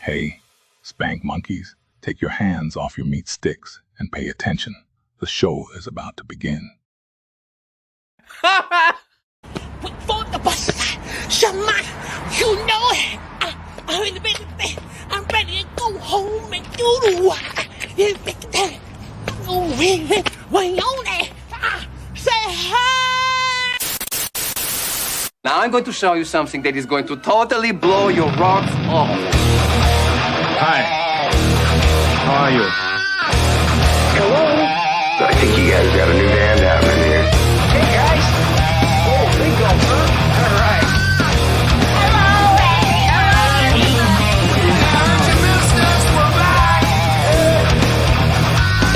Hey, spank monkeys, take your hands off your meat sticks and pay attention. The show is about to begin. Wait for the bus. Shama, you know it. I'm in the bed. I'm ready to go home and do the work. Wait on it. Say hi. Now I'm going to show you something that is going to totally blow your rocks off. Hi. How are you? Hello? I think you guys got a new band happening here. Hey guys! Oh, bingo, huh? All right.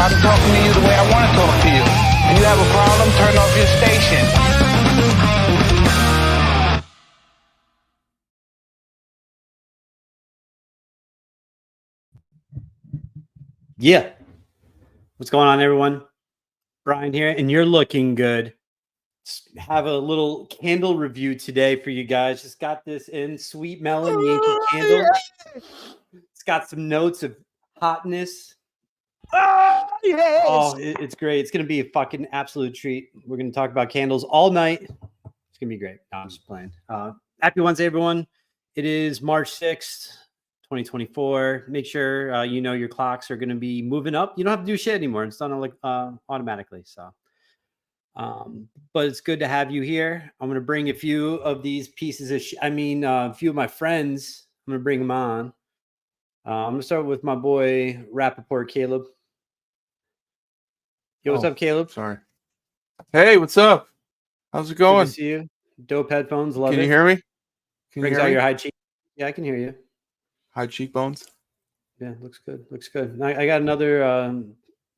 I'm talking to you the way I want to talk to you. And you have a problem, turn off your station. Yeah. What's going on, everyone? Brian here, and you're looking good. Have a little candle review today for you guys. Just got this in Sweet Melon Yankee candle. It's got some notes of hotness. Oh, it's great. It's going to be a fucking absolute treat. We're going to talk about candles all night. It's going to be great. No, I'm just playing. Happy Wednesday, everyone. It is March 6th, 2024. Make sure you know your clocks are going to be moving up. You don't have to do shit anymore. It's done like automatically. So, but it's good to have you here. I'm going to bring a few of these pieces of a few of my friends. I'm going to bring them on. I'm going to start with my boy Rappaport Caleb. Yo, what's up, Caleb? Sorry. Hey, what's up? How's it going? Good to see you. Dope headphones. Love it. Can you hear me? Brings out your high cheek. Yeah, I can hear you. High cheekbones. Yeah, looks good. Looks good. I got another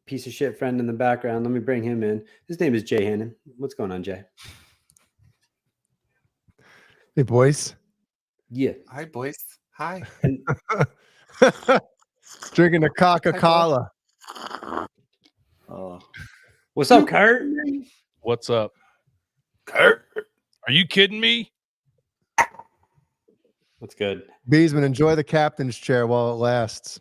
piece of shit friend in the background. Let me bring him in. His name is Jay Hannon. What's going on, Jay? Hey, boys. Yeah. Hi, boys. Hi. Drinking a Coca-Cola. What's up, Kurt? What's up? Kurt. Are you kidding me? What's good? Beesman, enjoy the captain's chair while it lasts.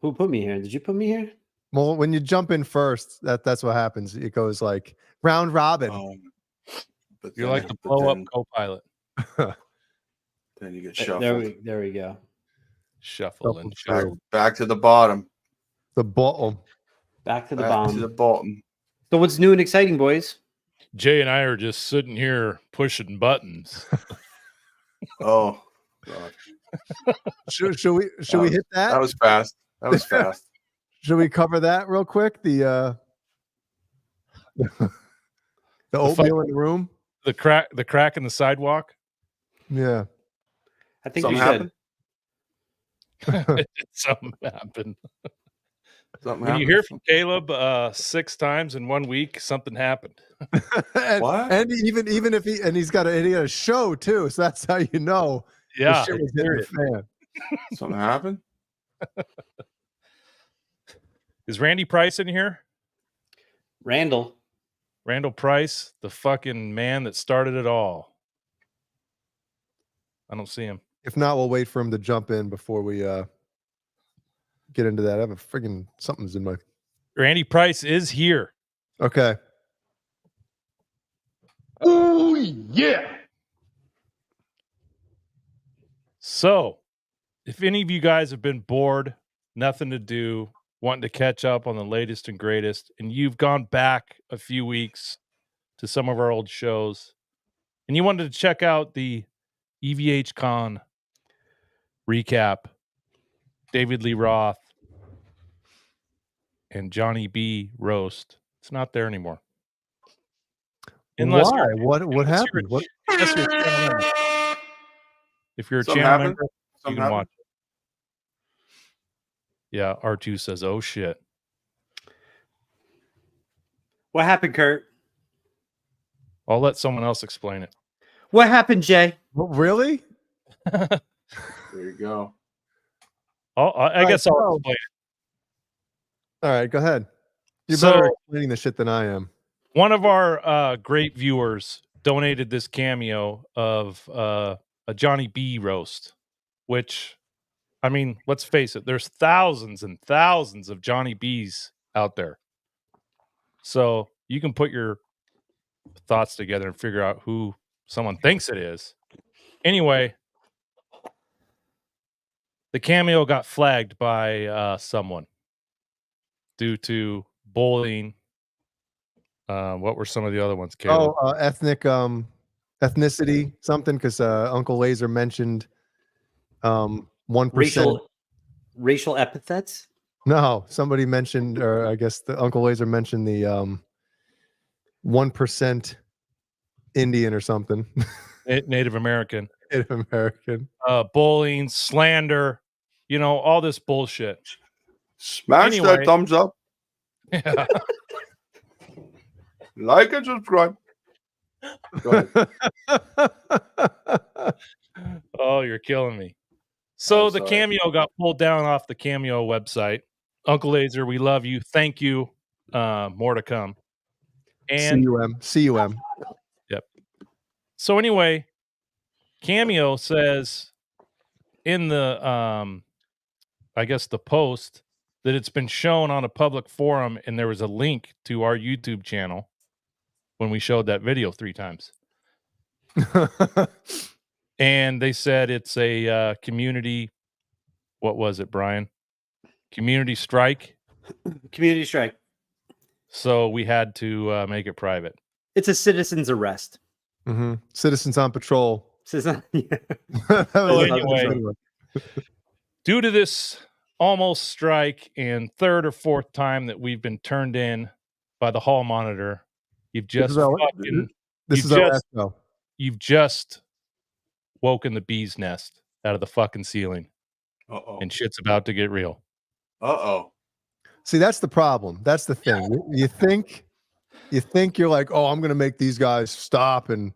Who put me here? Did you put me here? Well, when you jump in first, that's what happens. It goes like round robin. But you're like the blow-up co-pilot. Then you get shuffled. There we go. Shuffle and shuffle. Back to the bottom. The bottom. Back to the Back bottom. to the bottom. So what's new and exciting, boys? Jay and I are just sitting here pushing buttons. Oh, God. Should we hit that? That was fast. That was fast. Should we cover that real quick? The oatmeal in the room. The crack in the sidewalk. Yeah. I think something you happened. Something happened. Something when happened. you hear from Caleb 6 times in 1 week, something happened. What? And even if he's got a show too, so that's how you know. Yeah, the shit was hitting the fan. Something happened. Is Randy Price in here? Randall Price, the fucking man that started it all. I don't see him. If not, we'll wait for him to jump in before we get into that. I have a friggin' something's in my. Randy Price is here. Okay. Oh yeah. So, if any of you guys have been bored, nothing to do, wanting to catch up on the latest and greatest, and you've gone back a few weeks to some of our old shows, and you wanted to check out the EVH Con recap, David Lee Roth and Johnny B roast, it's not there anymore. Why? What happened? If you're a Something channel happened? member, you can watch it. Yeah, R2 says, oh shit. What happened, Kurt? I'll let someone else explain it. What happened, Jay? Well, really? There you go. I guess I'll explain it. All right, go ahead. You're So- better at explaining the shit than I am. One of our great viewers donated this cameo of a Johnny B roast, which I mean, let's face it, there's thousands and thousands of Johnny B's out there. So you can put your thoughts together and figure out who someone thinks it is. Anyway, the cameo got flagged by someone due to bullying. What were some of the other ones, Caleb? Ethnicity, something, because Uncle Laser mentioned 1%. Racial epithets. No, somebody mentioned, or I guess the Uncle Laser mentioned the 1% Indian or something. Native American. Native American. Bullying, slander, all this bullshit. Smash that thumbs up. Yeah. Like and subscribe. Go ahead. Oh, you're killing me. So I'm the sorry. cameo got pulled down off the Cameo website. Uncle Laser, we love you. Thank you. More to come. And CUM. Yep. So anyway, Cameo says in the I guess the post that it's been shown on a public forum, and there was a link to our YouTube channel when we showed that video 3 times. And they said it's a community. What was it, Brian? Community strike. Community strike. So we had to make it private. It's a citizen's arrest. Mm-hmm. Citizens on patrol. Yeah. So anyway, due to this almost strike and 3rd or 4th time that we've been turned in by the hall monitor, you've just you've just woken the bee's nest out of the fucking ceiling. And shit's about to get real. See, that's the problem. That's the thing. You think you're like, oh, I'm gonna make these guys stop and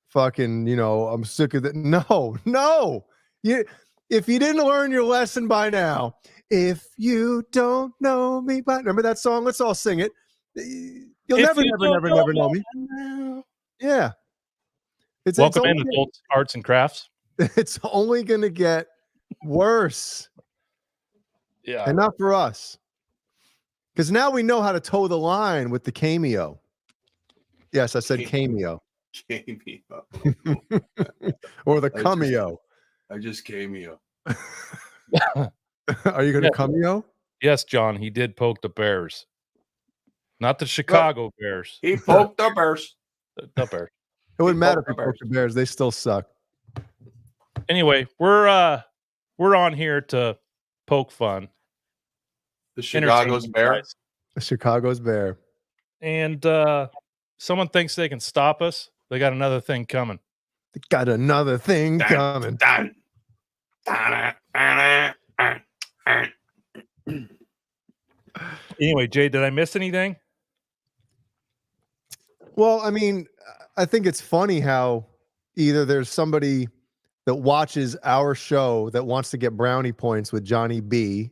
fucking, I'm sick of it. No. If you didn't learn your lesson by now, if you don't know me by, remember that song? Let's all sing it. You'll never know me. Yeah. Welcome in, adult arts and crafts. It's only going to get worse. Yeah. And not for us. Because now we know how to toe the line with the cameo. Yes, I said cameo. Cameo. Or the cameo. I just cameo. Are you going to cameo? Yes, John, he did poke the Bears. Not the Chicago Bears. He poked the Bears. The Bears. It wouldn't matter if he poked the Bears. They still suck. Anyway, we're on here to poke fun. The Chicago's Bear. The Chicago's Bear. And someone thinks they can stop us. They got another thing coming. They got another thing coming. Anyway, Jay, did I miss anything? Well, I mean, I think it's funny how either there's somebody that watches our show that wants to get brownie points with Johnny B.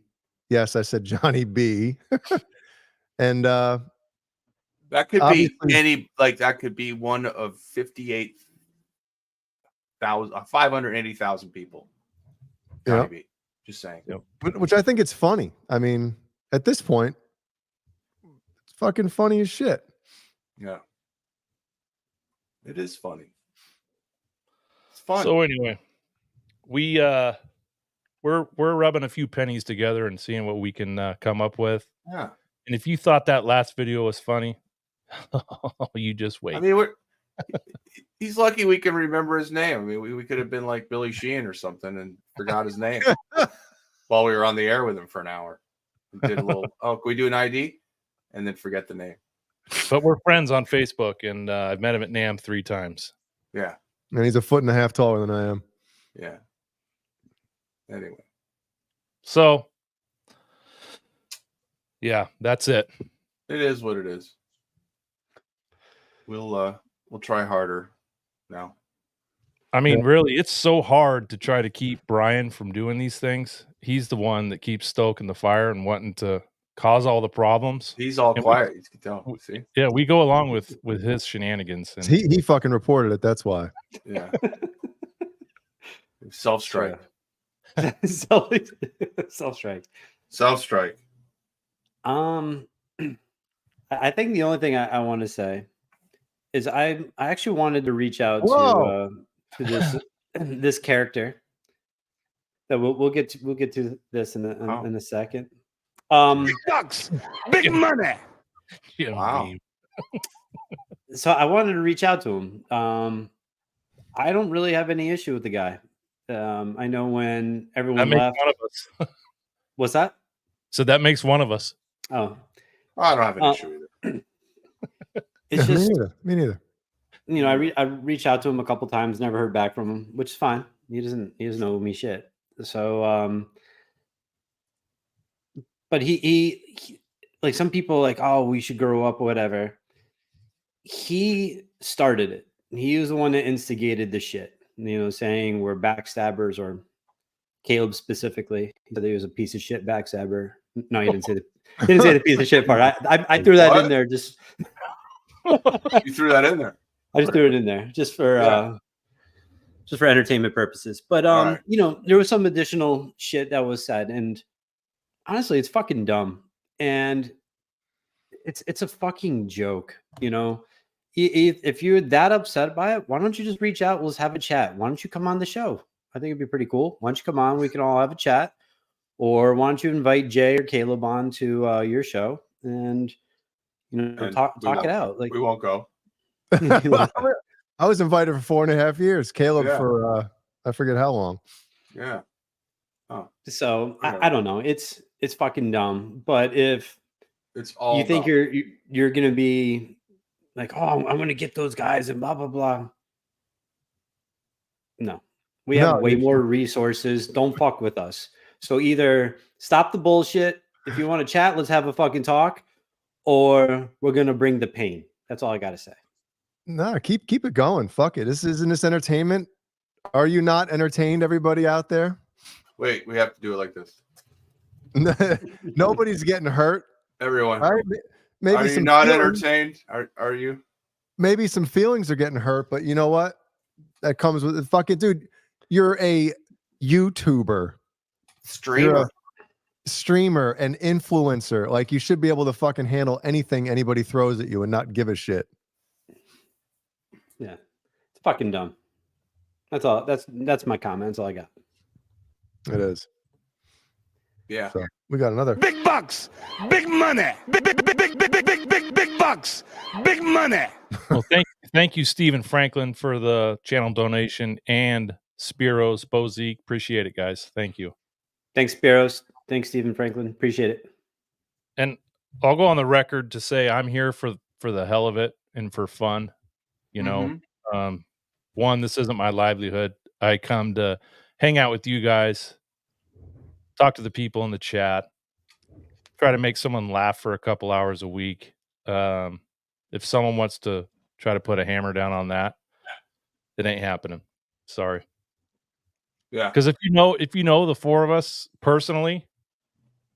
Yes, I said Johnny B. And that could be that could be one of 580,000 people. Yeah. Just saying. Yep. Which I think it's funny. I mean, at this point, it's fucking funny as shit. Yeah. It is funny. It's fun. So anyway, we're rubbing a few pennies together and seeing what we can come up with. Yeah. And if you thought that last video was funny, you just wait. I mean, he's lucky we can remember his name. I mean, we could have been like Billy Sheehan or something and forgot his name while we were on the air with him for an hour. We did a little, can we do an ID? And then forget the name. But we're friends on Facebook, and I've met him at NAMM 3 times. Yeah. And he's a 1.5 feet taller than I am. Yeah. Anyway. So, yeah, that's it. It is what it is. We'll try harder now. I mean, really, it's so hard to try to keep Brian from doing these things. He's the one that keeps stoking the fire and wanting to cause all the problems. He's all quiet. You can tell. See? Yeah, we go along with his shenanigans. And he fucking reported it. That's why. Yeah. Self-strike. Self-strike. Self-strike. I think the only thing I want to say is I actually wanted to reach out Whoa. to this this character that we'll get to this in a second. Big bucks, big money. You know, Wow. meme. So I wanted to reach out to him. I don't really have any issue with the guy. I know when That everyone makes left. one of us. What's that? So that makes one of us. Oh, I don't have an issue either. it's just Me neither. you know I reached out to him a couple times, never heard back from him, which is fine. He doesn't know me shit. So but he like some people like, oh, we should grow up or whatever. He started it. He was the one that instigated the shit. You know, saying we're backstabbers, or Caleb specifically. He said he was a piece of shit backstabber. No, he didn't say the piece of shit part. I threw that in there just. You threw that in there. I just threw it in there just for entertainment purposes. But Right. you know, there was some additional shit that was said, and honestly, it's fucking dumb, and it's a fucking joke. You know, if you're that upset by it, why don't you just reach out? Let's have a chat. Why don't you come on the show? I think it'd be pretty cool. Why don't you come on? We can all have a chat. Or why don't you invite Jay or Caleb on to your show and you know And talk we won't- it out? Like We won't go. I was invited for 4.5 years. Caleb Yeah. for I forget how long. Yeah. so Yeah. I don't know. It's fucking dumb. But if It's all you think dumb. you're gonna be like, oh, I'm gonna get those guys and blah blah blah. No, we have No, way you- more resources. Don't fuck with us. So either stop the bullshit. If you want to chat, let's have a fucking talk, or we're gonna bring the pain. That's all I gotta say. No, keep it going. Fuck it. Isn't this entertainment? Are you not entertained, everybody out there? Wait, we have to do it like this. Nobody's getting hurt. Everyone. All right? Maybe Are you some not feelings- entertained? Are you? Maybe some feelings are getting hurt, but you know what? That comes with fucking dude. You're a YouTuber, Streamer. streamer, and influencer. Like you should be able to fucking handle anything anybody throws at you and not give a shit. Yeah, it's fucking dumb. That's all. That's my comment. That's all I got. It is. Yeah. So we got another. Big bucks, big money, big bucks, big money. Well, thank you, Stephen Franklin, for the channel donation, and Spiros Bozik. Appreciate it, guys. Thank you. Thanks, Spiros. Thanks, Stephen Franklin. Appreciate it. And I'll go on the record to say I'm here for the hell of it and for fun. You know, one, this isn't my livelihood. I come to hang out with you guys, talk to the people in the chat, try to make someone laugh for a couple hours a week. If someone wants to try to put a hammer down on that, it ain't happening. Sorry. Yeah. Because if you know the four of us personally,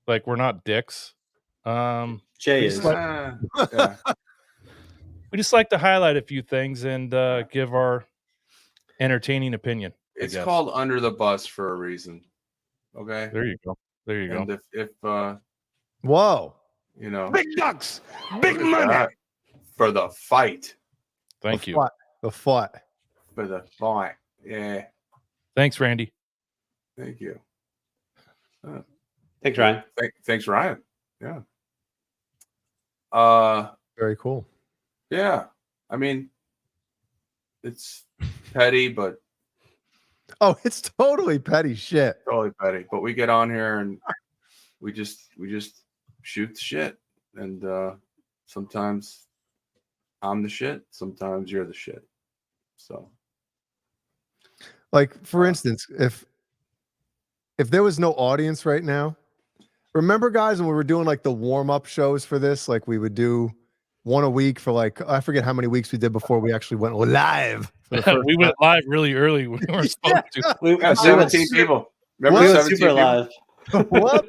like we're not dicks. Jay is. Yeah. We just like to highlight a few things and give our entertaining opinion. I It's guess. called Under the Bus for a reason. Okay. There you go. There you And go. if Whoa. you know, Big bucks, big look at money. that. For the fight. Thank you. The fight. For the fight. Yeah. Thanks, Randy. Thank you. Thanks, Ryan. Thanks, Ryan. Yeah. Very cool. Yeah. I mean, it's petty, but Oh, it's totally petty shit. totally petty. But we get on here and we just shoot the shit. And sometimes I'm the shit. Sometimes you're the shit. So Like, for instance, if there was no audience right now, remember, guys, when we were doing like the warm-up shows for this, like we would do one a week for like, I forget how many weeks we did before we actually went live. For the first We went live really early when we were supposed to. We, yeah, we 17 went, people. we Remember went 17 super people? live. What?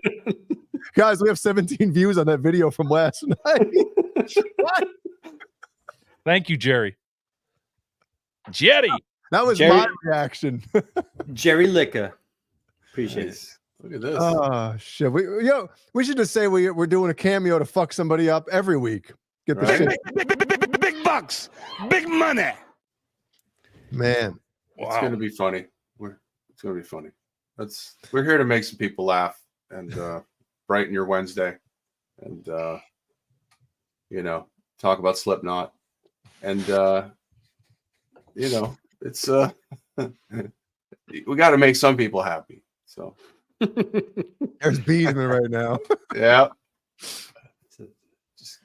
Guys, we have 17 views on that video from last night. What? Thank you, Jerry. Jetty. That was Jerry- my reaction. Jerry Licka. Appreciate it. Nice. Look at this. Oh shit! We should just say we're doing a cameo to fuck somebody up every week. Get the Right. shit, Big bucks. Big money. man. It's gonna be funny. It's gonna be funny. We're here to make some people laugh and brighten your Wednesday, and talk about Slipknot, and it's we got to make some people happy. So There's Beesman right now. yeah, just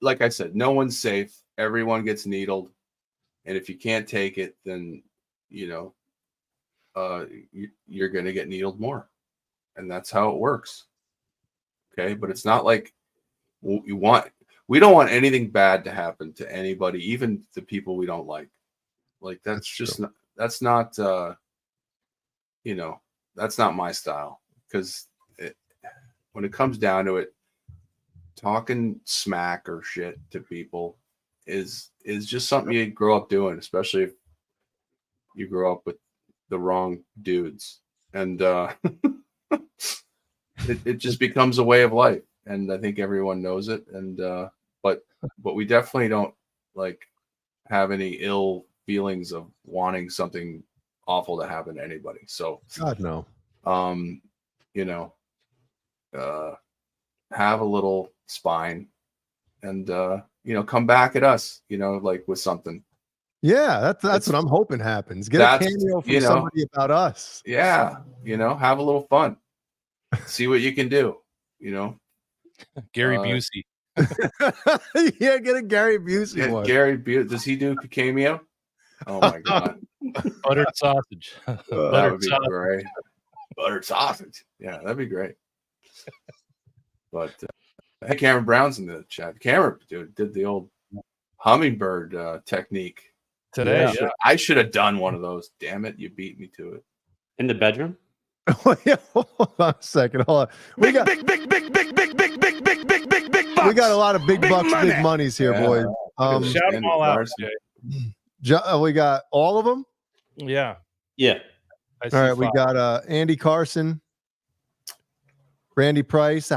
like I said, no one's safe. Everyone gets needled, and if you can't take it, then you're going to get needled more, and that's how it works. Okay, but it's not like we don't want anything bad to happen to anybody, even the people we don't like. Like that's not my style, because when it comes down to it, talking smack or shit to people is just something you grow up doing, especially if you grow up with the wrong dudes, and it just becomes a way of life, and I think everyone knows it, and but we definitely don't like have any ill feelings of wanting something awful to happen to anybody. So God no. Have a little spine, and come back at us, like with something. Yeah, that's what I'm hoping happens. Get a cameo from somebody about us. Yeah, have a little fun. See what you can do. Gary Busey. Yeah, get a Gary Busey one. Gary Busey, does he do a cameo? Oh my god. Buttered sausage. That Buttered would be sausage. great. Buttered sausage. Yeah, that'd be great. But hey, Cameron Brown's in the chat. Cameron, dude, did the old hummingbird technique Today. Yeah. I should have done one of those. Damn it, you beat me to it. In the bedroom? Yeah, hold on a second. Hold on. We got Big bucks. we got a lot of big bucks, money. big monies here, boys. Shout them all out. Jay. We got all of them. Yeah. Yeah. I see All right, we 5. got Andy Carson, Randy Price,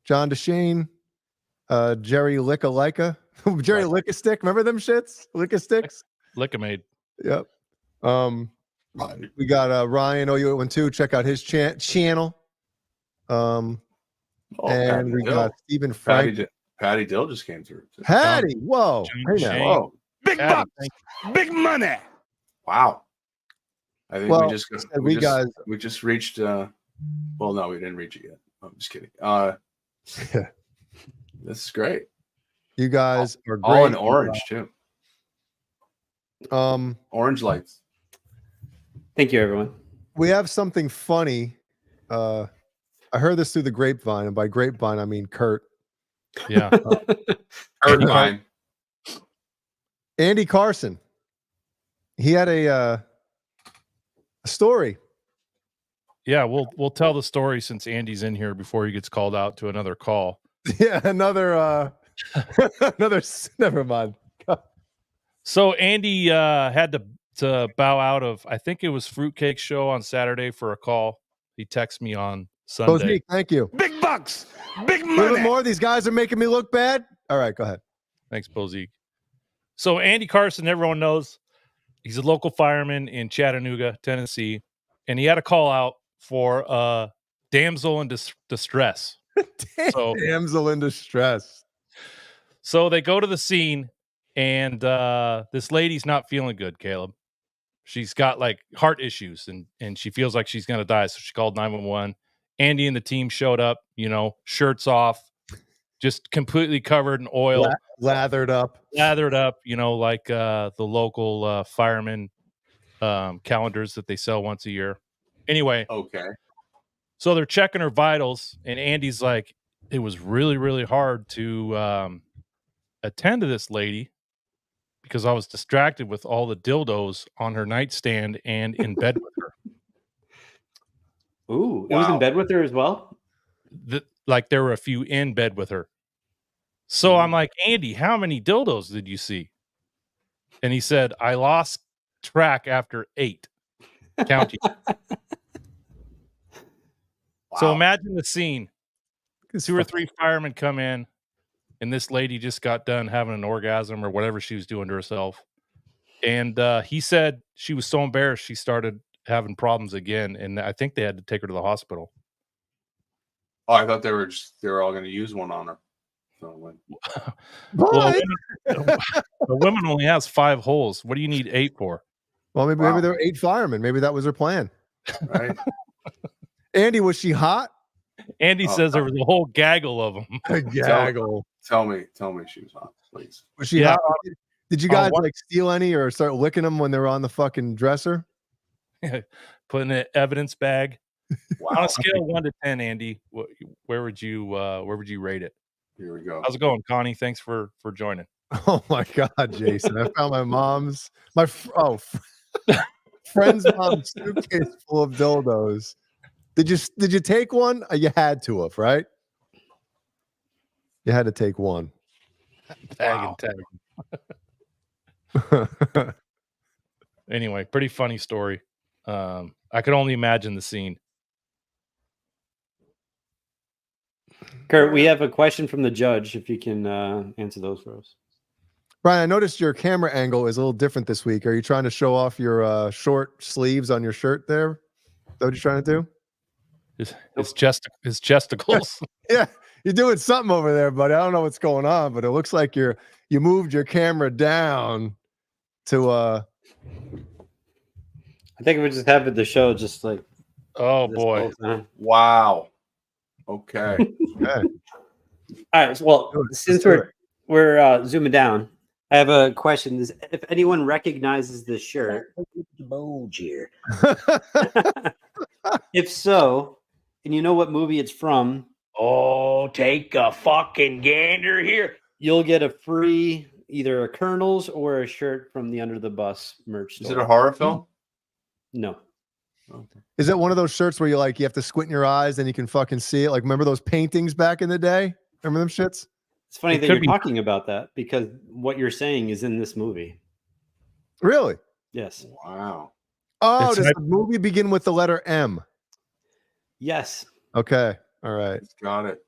John DeShane, Jerry Licka, Jerry Licka-Stick. Remember them shits? Licka-Sticks? Lickamade. Yep. We got Ryan OU812. Check out his channel. And we got Stephen Frank. Patty Dill just came through. Patty, whoa. John Hey now. Shane. Whoa. Big bucks. Big money. Wow. I think Well, we just reached well, no, we didn't reach it yet. I'm just kidding. This is great. You guys are great. All in orange too. Um, Orange lights. Thank you, everyone. we have something funny. I heard this through the grapevine, and by grapevine I mean Kurt. Yeah. Irvine. Andy Carson. He had a story. Yeah, we'll tell the story since Andy's in here before he gets called out to another call. Yeah, another never mind. So Andy had to bow out of, I think it was Fruitcake Show on Saturday for a call. He texted me on Sunday. Bozeke, thank you. Big bucks. Big A little money. more. These guys are making me look bad. All right, go ahead. Thanks, Bozeke. So Andy Carson, everyone knows, he's a local fireman in Chattanooga, Tennessee, and he had a call out for a damsel in distress. So, Damsel in distress. so they go to the scene, and this lady's not feeling good, Caleb. She's got like heart issues, and she feels like she's going to die. So she called 911. Andy and the team showed up, shirts off, just completely covered in oil. Lathered up. Like the local fireman calendars that they sell once a year. Anyway, Okay. so they're checking her vitals, and Andy's like, it was really, really hard to attend to this lady because I was distracted with all the dildos on her nightstand and in bed with her. Ooh, it was in bed with her as well? Like there were a few in bed with her. So I'm like, Andy, how many dildos did you see? And he said, I lost track after 8 counting. So Wow. imagine the scene. It's 2 or fucking- 3 firemen come in, and this lady just got done having an orgasm or whatever she was doing to herself. And he said she was so embarrassed she started having problems again, and I think they had to take her to the hospital. Oh, I thought they were all going to use one on her. So when, Well, What? a woman only has 5 holes. What do you need 8 for? Well, maybe Wow. there were 8 firemen. Maybe that was her plan. right? Andy, was she hot? Andy Oh, says there was a whole gaggle of them. A gaggle. Tell me she was hot, please. Was she Yeah. hot? Did you guys what- like steal any or start licking them when they were on the fucking dresser? Put in an evidence bag. On Wow. a scale of 1 to 10, Andy, where would you rate it? Here we go. How's it going, Connie? Thanks for joining. Oh my God, Jason! I found friend's mom's suitcase full of dildos. Did you take one? You had to have, right? You had to take one. Tag and tag. Anyway, pretty funny story. I could only imagine the scene. Kurt, we have a question from the judge. If you can answer those for us. Brian, I noticed your camera angle is a little different this week. Are you trying to show off your short sleeves on your shirt there? Is that what you're trying to do? It's just his chesticles. Yeah, you're doing something over there, buddy. I don't know what's going on, but it looks like you moved your camera down to I think we just have the show just like. Oh this boy. whole time. Wow. Okay. okay. All right. Well, since we're zooming down, I have a question. If anyone recognizes this shirt, if so, and you know what movie it's from, Oh, take a fucking gander here. you'll get a free either a Colonel's or a shirt from the Under the Bus merch store. Is it a horror film? No. Okay. Is it one of those shirts where you have to squint your eyes and you can fucking see it? Like, remember those paintings back in the day? Remember them shits? It's funny It that could you're be- talking about that because what you're saying is in this movie. Really? Yes. Wow. Oh, It's does like- the movie begin with the letter M? Yes. Okay. All right. Got it.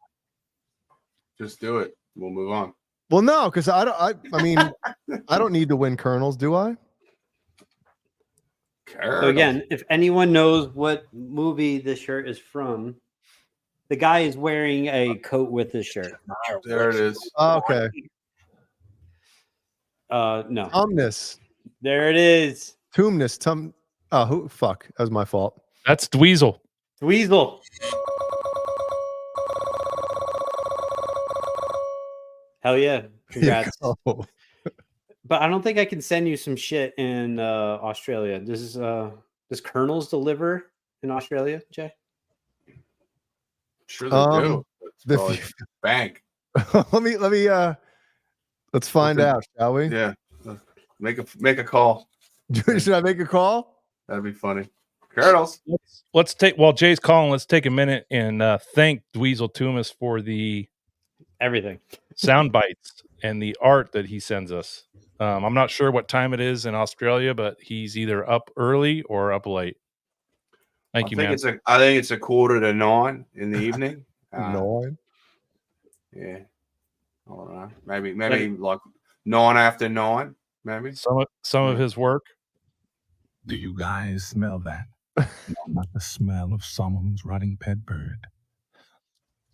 Just do it. We'll move on. Well, no, because I mean, I don't need to win Colonels, do I? So again, if anyone knows what movie this shirt is from, the guy is wearing a coat with this shirt. There it is. Oh, okay. No. Tumnus. There it is. Tumnus. Oh, who? Fuck. That was my fault. That's Dweezil. Dweezil. Hell yeah. Congrats. Oh. But I don't think I can send you some shit in Australia. Does Colonels deliver in Australia, Jay? Sure they do. It's the probably bank. let me let's find Okay. out, shall we? Yeah. Make a call. Should I make a call? That'd be funny. Colonels. Let's take while Jay's calling. Let's take a minute and thank Dweezil Tumas for the Everything. sound bites and the art that he sends us. I'm not sure what time it is in Australia, but he's either up early or up late. Thank you, man. I think it's 8:45 in the evening. No. Yeah. I don't know. Maybe like 9 after 9. Maybe. Some of his work. Do you guys smell that? No, not the smell of someone's rotting pet bird.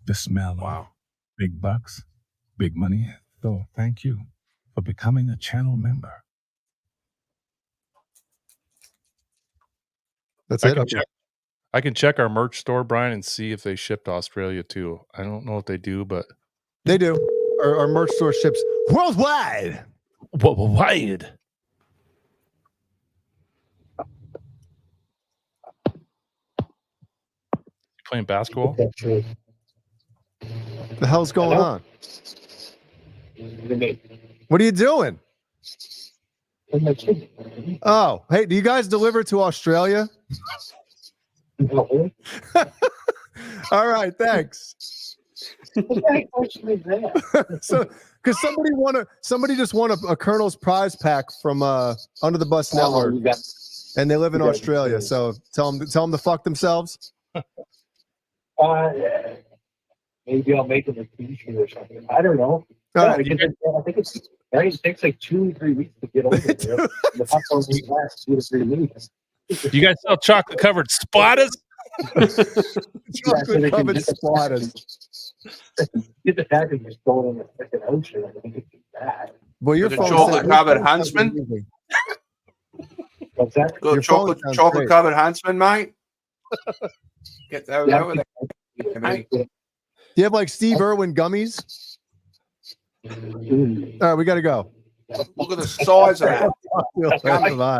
The smell of big bucks, big money. So thank you for becoming a channel member. That's I it. can, Okay. I can check our merch store, Brian, and see if they ship to Australia too. I don't know if they do, but They do. Our merch store ships worldwide. Wide. You playing basketball? The hell's going on? What are you doing? Oh, hey, do you guys deliver to Australia? All right, thanks. So, because somebody just won a Colonel's prize pack from Under the Bus Network, and they live in Australia. So tell them to fuck themselves. spot. Maybe I'll make it a t-shirt or something. I don't know. All Yeah, right. I think it's right. It takes like 2 or 3 weeks to get over there. The hot dogs last 2 to 3 weeks. Do you guys sell chocolate covered spottas? Chocolate covered splatters. Get the package just throw it in the freaking ocean. I think it's bad. Well, your The phone chocolate sounds- covered your phone sounds huntsman? amazing. What's that? Good Your phone chocolate sounds chocolate great. covered huntsman, mate. Get that Yeah. over there. Mate. Do you have like Steve Irwin gummies? All right, we got to go. Look at the size of that. Bye.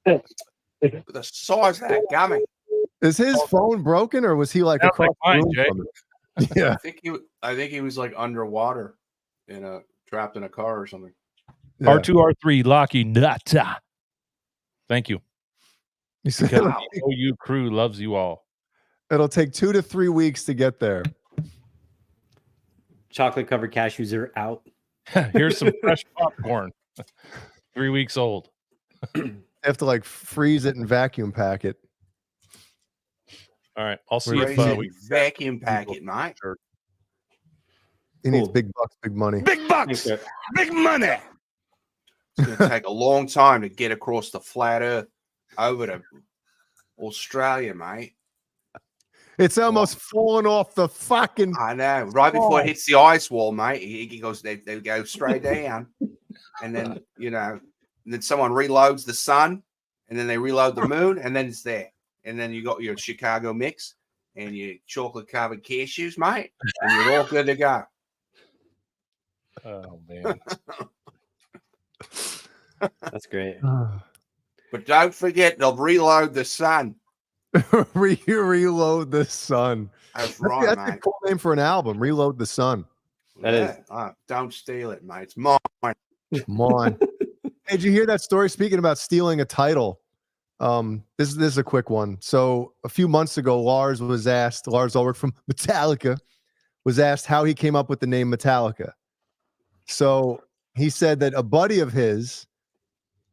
Look at the size of that gummy. Is his phone broken or was he like Sounds across like mine, the room Jay. from it? Yeah. I think he was like underwater trapped in a car or something. Yeah. R2, R3, Locky Nut. Thank you. You said Because the OU crew loves you all. it'll take 2 to 3 weeks to get there. Chocolate covered cashews are out. Here's some fresh popcorn. 3 weeks old. You have to like freeze it and vacuum pack it. All right. I'll see We're if Crazy we vacuum packet, mate. He needs Cool. big bucks, big money. Big bucks. Big money. It's going to take a long time to get across the flat earth over to Australia, mate. It's almost falling off the fucking. I know. Right before it hits the ice wall, mate, he goes. They go straight down, and then and then someone reloads the sun, and then they reload the moon, and then it's there. And then you got your Chicago mix and your chocolate covered cashews, mate, and you're all good to go. Oh man. That's great. But don't forget, they'll reload the sun. Reload the sun. That's right, That's a mate. cool name for an album. Reload the sun. That is. Don't steal it, mate. It's mine. Come on. Hey, did you hear that story? Speaking about stealing a title, this is a quick one. So a few months ago, Lars Ulrich from Metallica was asked how he came up with the name Metallica. So he said that a buddy of his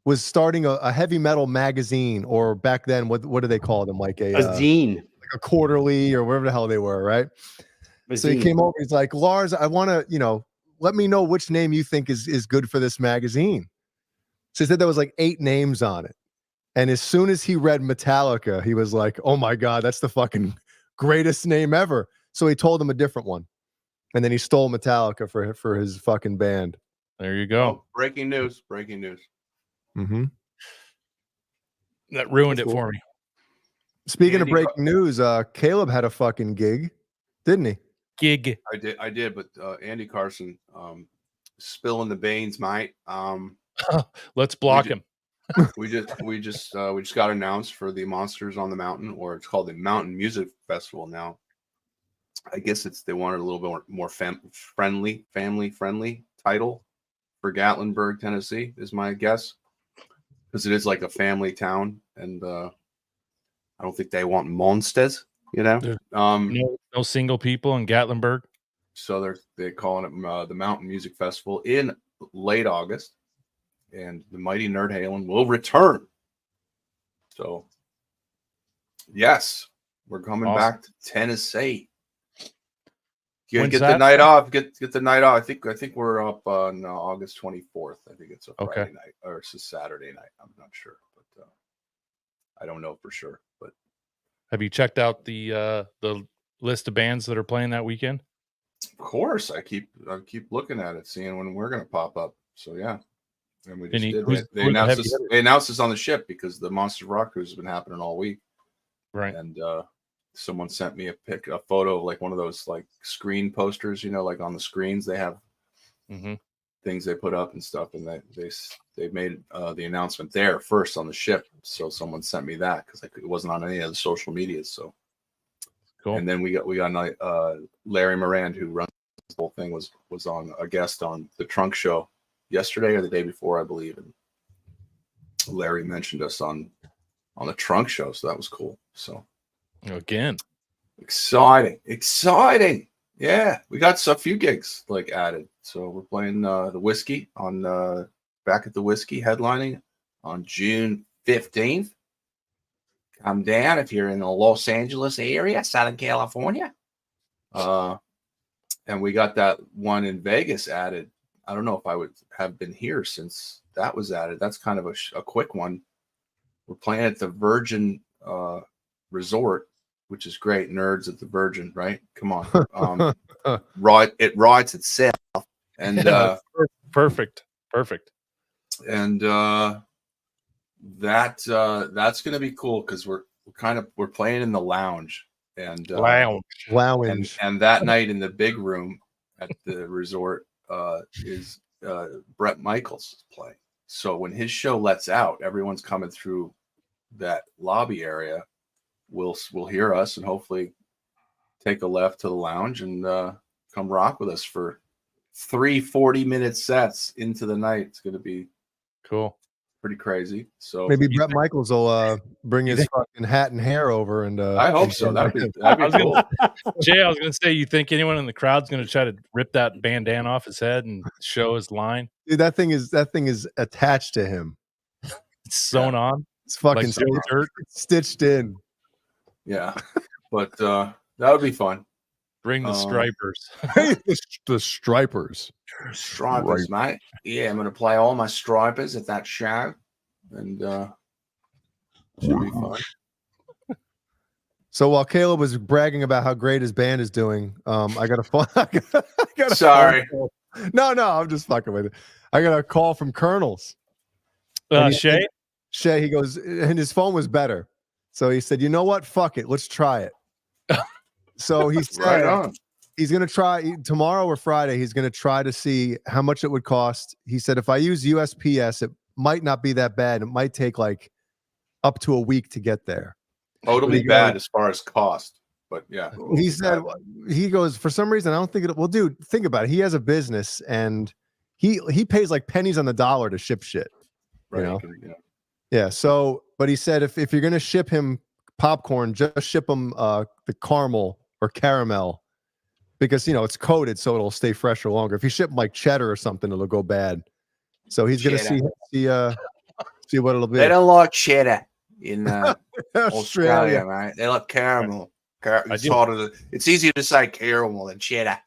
was starting a heavy metal magazine, or back then, what do they call them? Like A zine. like a quarterly or whatever the hell they were, right? A So he zine. came over. He's like, Lars, I want to, let me know which name you think is good for this magazine. So he said there was like 8 names on it. And as soon as he read Metallica, he was like, oh my God, that's the fucking greatest name ever. So he told him a different one. And then he stole Metallica for his fucking band. There you go. Breaking news. Breaking news. Mm-hmm. That ruined it Cool. for me. Speaking of Andy breaking news, Caleb had a fucking gig, didn't he? Gig. I did, but Andy Carson spilling the beans, mate. Let's block him. We just got announced for the Monsters on the Mountain, or it's called the Mountain Music Festival now. I guess they wanted a little bit more family friendly title for Gatlinburg, Tennessee, is my guess, because it is like a family town, and I don't think they want monsters, No single people in Gatlinburg. So they're calling it the Mountain Music Festival in late August, and the mighty Nerd Halen will return. So, yes, we're coming Awesome. back to Tennessee. When's Get that? the night off. Get the night off. I think we're up on August 24th. I think it's a Friday night, or it's a Saturday night. I'm not sure, but I don't know for sure. But Have you checked out the list of bands that are playing that weekend? of course, I keep looking at it, seeing when we're gonna pop up. So yeah, and we just Any- did. who's- They who's the announced heavy this. hitter? They announced this on the ship because the Monster Rock Cruise has been happening all week. Right. And someone sent me a photo of like one of those like screen posters, like on the screens they have Mm-hmm. things they put up and stuff, and they made the announcement there first on the ship. So someone sent me that because it wasn't on any of the social medias. So Cool. and then we got Larry Morand, who runs this whole thing, was on a guest on the Trunk Show yesterday or the day before, I believe, and Larry mentioned us on the Trunk Show, so that was cool. So Again. exciting. Yeah, we got a few gigs like added. So we're playing the Whiskey on back at the Whiskey, headlining on June 15th. come down if you're in the Los Angeles area, Southern California. And we got that one in Vegas added. I don't know if I would have been here since that was added. That's kind of a quick one. We're playing at the Virgin Resort, which is great. Nerds at the Virgin, right? Come on. It rides itself. And perfect. And that's going to be cool because we're playing in the lounge. And lounge. And that night in the big room at the resort is Bret Michaels playing. So when his show lets out, everyone's coming through that lobby area. Will hear us and hopefully take a left to the lounge and come rock with us for 3 40-minute sets into the night. It's going to be cool. Pretty crazy. So maybe Bret Michaels will bring his fucking hat and hair over, and I hope so. That'd be cool. Jay, I was gonna say, you think anyone in the crowd's gonna try to rip that bandana off his head and show his line? Dude, that thing is attached to him. It's sewn on. It's fucking like stitched in. Yeah, but that would be fun. Bring the stripers. The stripers. Stripers, mate. Yeah, I'm going to play all my stripers at that show. And should be fun. So while Caleb was bragging about how great his band is doing, I got a phone. Sorry. No, I'm just fucking with it. I got a call from Colonels. Shay? Shay, he goes, and his phone was better. So he said, you know what? Fuck it. Let's try it. So he said, right on. He's going to try tomorrow or Friday. He's going to try to see how much it would cost. He said, if I use USPS, it might not be that bad. It might take like up to a week to get there. Oh, it'll be bad as far as cost, but yeah. He said, he goes, for some reason, I don't think well, dude, think about it. He has a business and he pays like pennies on the dollar to ship shit. Right. You know? Yeah. So, but he said, if you're going to ship him popcorn, just ship him the caramel or caramel, because it's coated, so it'll stay fresher longer. If you ship like cheddar or something, it'll go bad. So he's gonna see what it'll be. They don't like cheddar in Australia, right? They like caramel. It's easier to say caramel than cheddar.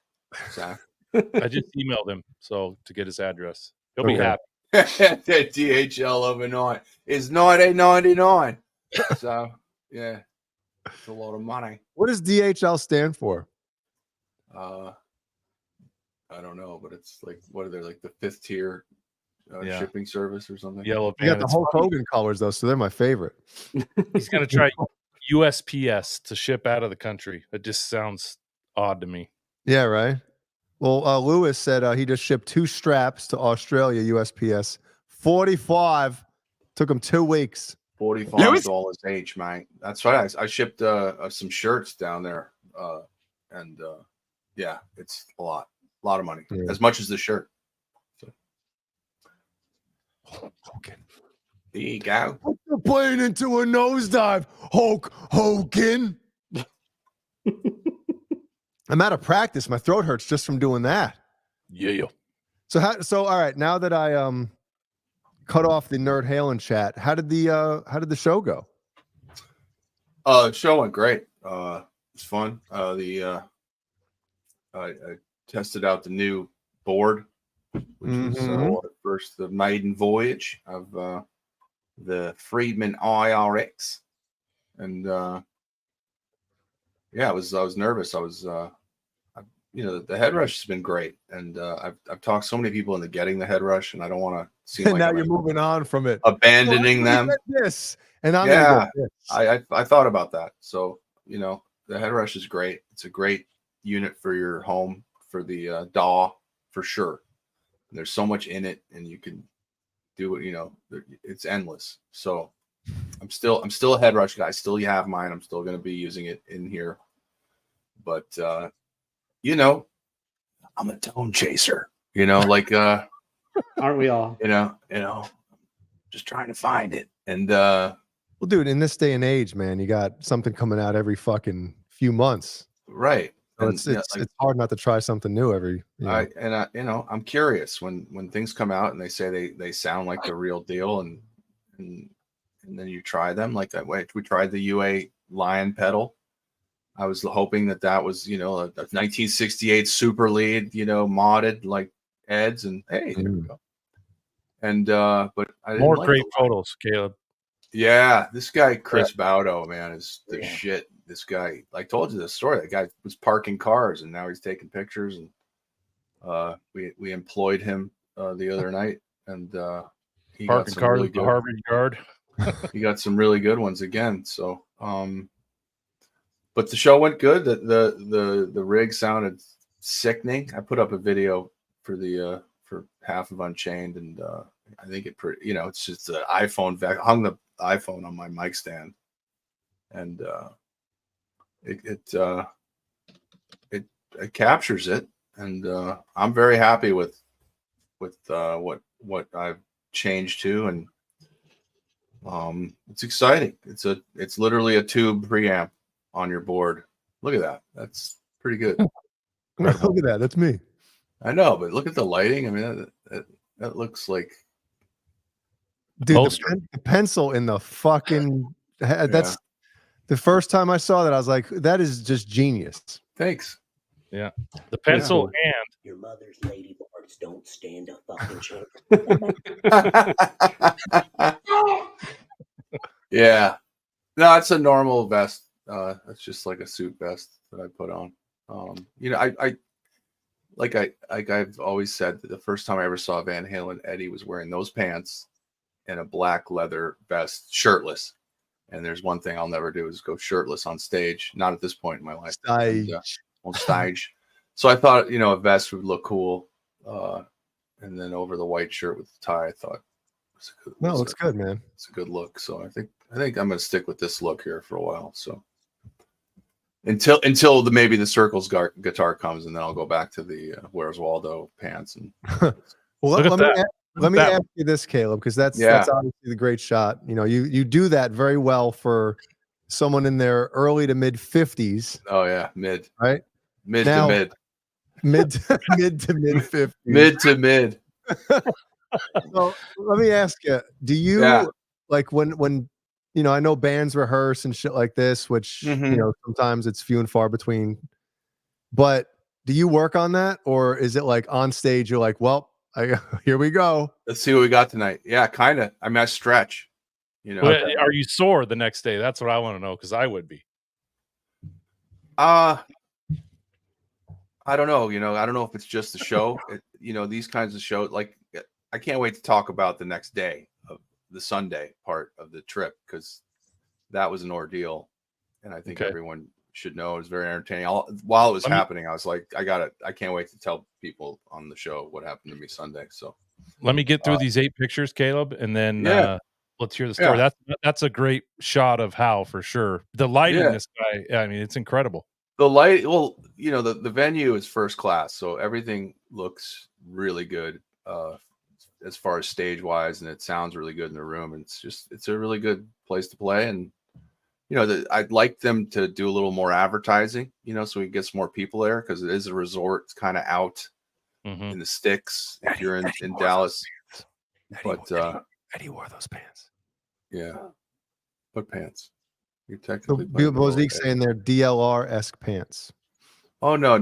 So I just emailed him to get his address. He'll be happy. That DHL overnight is $19.99. So yeah, it's a lot of money. What does DHL stand for? I don't know, but it's like, what are they, like the 5th tier shipping service or something? Yellow. You got the Hulk Hogan colors though, so they're my favorite. He's gonna try USPS to ship out of the country. It just sounds odd to me. Yeah, right. Well, Lewis said he just shipped 2 straps to Australia USPS. 45. Took him 2 weeks. $45 each, mate. That's right. I shipped some shirts down there, and yeah, it's a lot of money, as much as the shirt. So. Hogan. There you go. Put the plane into a nosedive, Hulk Hogan. I'm out of practice. My throat hurts just from doing that. Yeah. So all right. Now that I cut off the Nerd Halen chat, how did the show go? The show went great. It was fun. I tested out the new board, which was first the maiden voyage of the Friedman IRX, and yeah, I was nervous. I was the head rush has been great, and I've talked to so many people into getting the head rush, and I don't want to seem like now you're moving on from it, abandoning them. This and I'm yeah, I thought about that. So the head rush is great. It's a great unit for your home, for the DAW for sure. And there's so much in it, and you can do it. It's endless. So I'm still a head rush guy. Still, you have mine. I'm still going to be using it in here, but I'm a tone chaser. Like aren't we all? Just trying to find it. And well, dude, in this day and age, man, you got something coming out every fucking few months, right? So it's hard not to try something new every. I'm curious when things come out and they say they sound like the real deal, and and then you try them like that way. We tried the UA Lion pedal. I was hoping that was, you know, a 1968 super lead, you know, modded like Ed's, and hey, there we go. And but I didn't More like great the photos, Caleb. Yeah, this guy Chris Baudo, man, is the shit. This guy, I told you this story. That guy was parking cars, and now he's taking pictures. And we employed him the other night, and he got Parking some cars really at the good. Harvard Yard. He got some really good ones again. So, but the show went good. The rig sounded sickening. I put up a video for the for half of Unchained, and I think it's just the iPhone. Hung the iPhone on my mic stand, and it captures it, and I'm very happy with what I've changed to, and it's exciting. It's literally a tube preamp on your board. Look at that. That's pretty good. Look at that. That's me. I know, but look at the lighting. I mean, that looks like, dude, the pencil in the fucking that's the first time I saw that. I was like, that is just genius. Thanks. Yeah, the pencil and your mother's lady boards don't stand a fucking chance. Yeah, no, it's a normal vest. It's just like a suit vest that I put on. You know, I've always said that the first time I ever saw Van Halen, Eddie was wearing those pants and a black leather vest, shirtless. And there's one thing I'll never do is go shirtless on stage. Not at this point in my life. On stage. So I thought, you know, a vest would look cool. And then over the white shirt with the tie, I thought, it looks good, man. It's a good look. So I think I'm going to stick with this look here for a while. So until maybe the Circles guitar comes, and then I'll go back to the Where's Waldo pants. And well, let me ask you this, Caleb, because that's obviously the great shot. You know, you do that very well for someone in their early to mid 50s. Oh yeah, mid. Right? Mid to mid. Mid to mid 50s. Mid to mid. So let me ask you, do you like when you know, I know bands rehearse and shit like this, which you know, sometimes it's few and far between, but do you work on that, or is it like on stage you're like, well, here we go, let's see what we got tonight? Yeah, kind of. I mean, I stretch, you know. Are you sore the next day? That's what I want to know, because I would be. I don't know. You know, I don't know if it's just the show. You know, these kinds of shows, like, I can't wait to talk about the next day of the Sunday part of the trip, because that was an ordeal, and I think everyone should know it was very entertaining. While it was happening, I was like, I can't wait to tell people on the show what happened to me Sunday. So let me get through these 8 pictures, Caleb, and then let's hear the story. That's a great shot of Hal for sure. The lighting, this guy, I mean, it's incredible. The light, well, you know, the venue is first class, so everything looks really good as far as stage wise, and it sounds really good in the room. And it's a really good place to play. And you know, I'd like them to do a little more advertising, you know, so we can get some more people there, because it is a resort. It's kind of out in the sticks if you're in Dallas. But Eddie wore those pants. Yeah, what pants? You're technically Bozique saying they're DLR-esque pants. Oh no.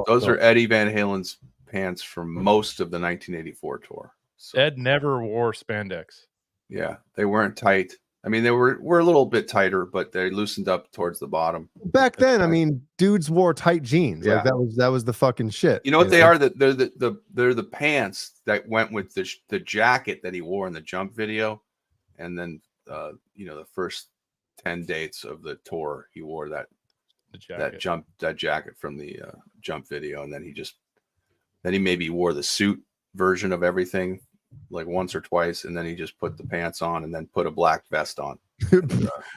Those are Eddie Van Halen's pants from most of the 1984 tour. So, Ed never wore spandex. Yeah, they weren't tight. I mean, they were a little bit tighter, but they loosened up towards the bottom. Back then, I mean, dudes wore tight jeans. Yeah. Like that was the fucking shit. You know what they are? They're the pants that went with the jacket that he wore in the Jump video, and then you know, the first 10 dates of the tour, he wore that jacket from the Jump video, and then he maybe wore the suit version of everything like once or twice, and then he just put the pants on and then put a black vest on.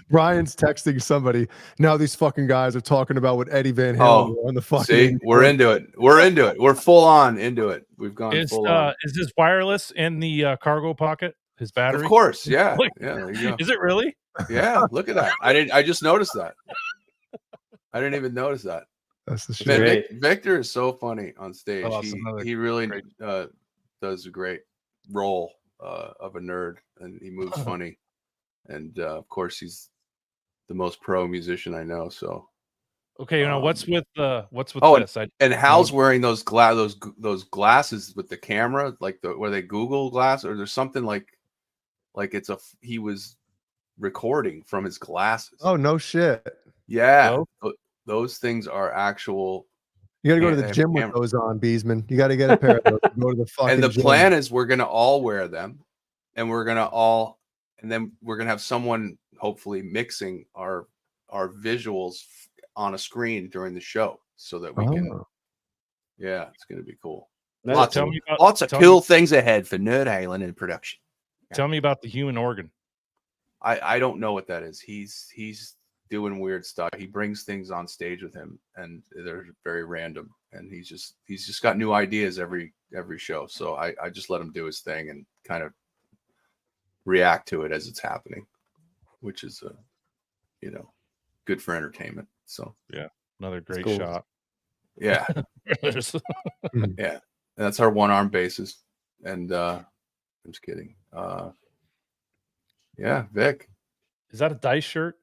Brian's texting somebody now. These fucking guys are talking about what Eddie Van Halen wore on the fucking. See, we're into it. We're full on into it. We've gone full on. Is this wireless in the cargo pocket? His battery? Of course, yeah. There you go. Is it really? Yeah, look at that. I just noticed that. I didn't even notice that. That's the shit. Victor is so funny on stage. He really does a great role of a nerd, and he moves funny. And of course, he's the most pro musician I know. So Okay, what's with oh, this? and Hal's wearing those glasses with the camera, like where they Google glass, or there's something like he was recording from his glasses. Oh, no shit. Yeah, those things are actual. You got to go to the gym with those on, Beesman. You got to get a pair of those. Go to the fucking And the gym. plan is we're gonna all wear them, and then we're gonna have someone hopefully mixing our visuals on a screen during the show, so that we can. Yeah, it's gonna be cool. Lots of cool things ahead for Nerd Halen in production. Tell me about the human organ. I don't know what that is. He's doing weird stuff. He brings things on stage with him, and they're very random. And he's just got new ideas every show. So I just let him do his thing and kind of react to it as it's happening, which is good for entertainment. So yeah, another great cool. shot. Yeah, yeah. And that's our one-arm bassist. And I'm just kidding. Yeah, Vic. Is that a Dice shirt?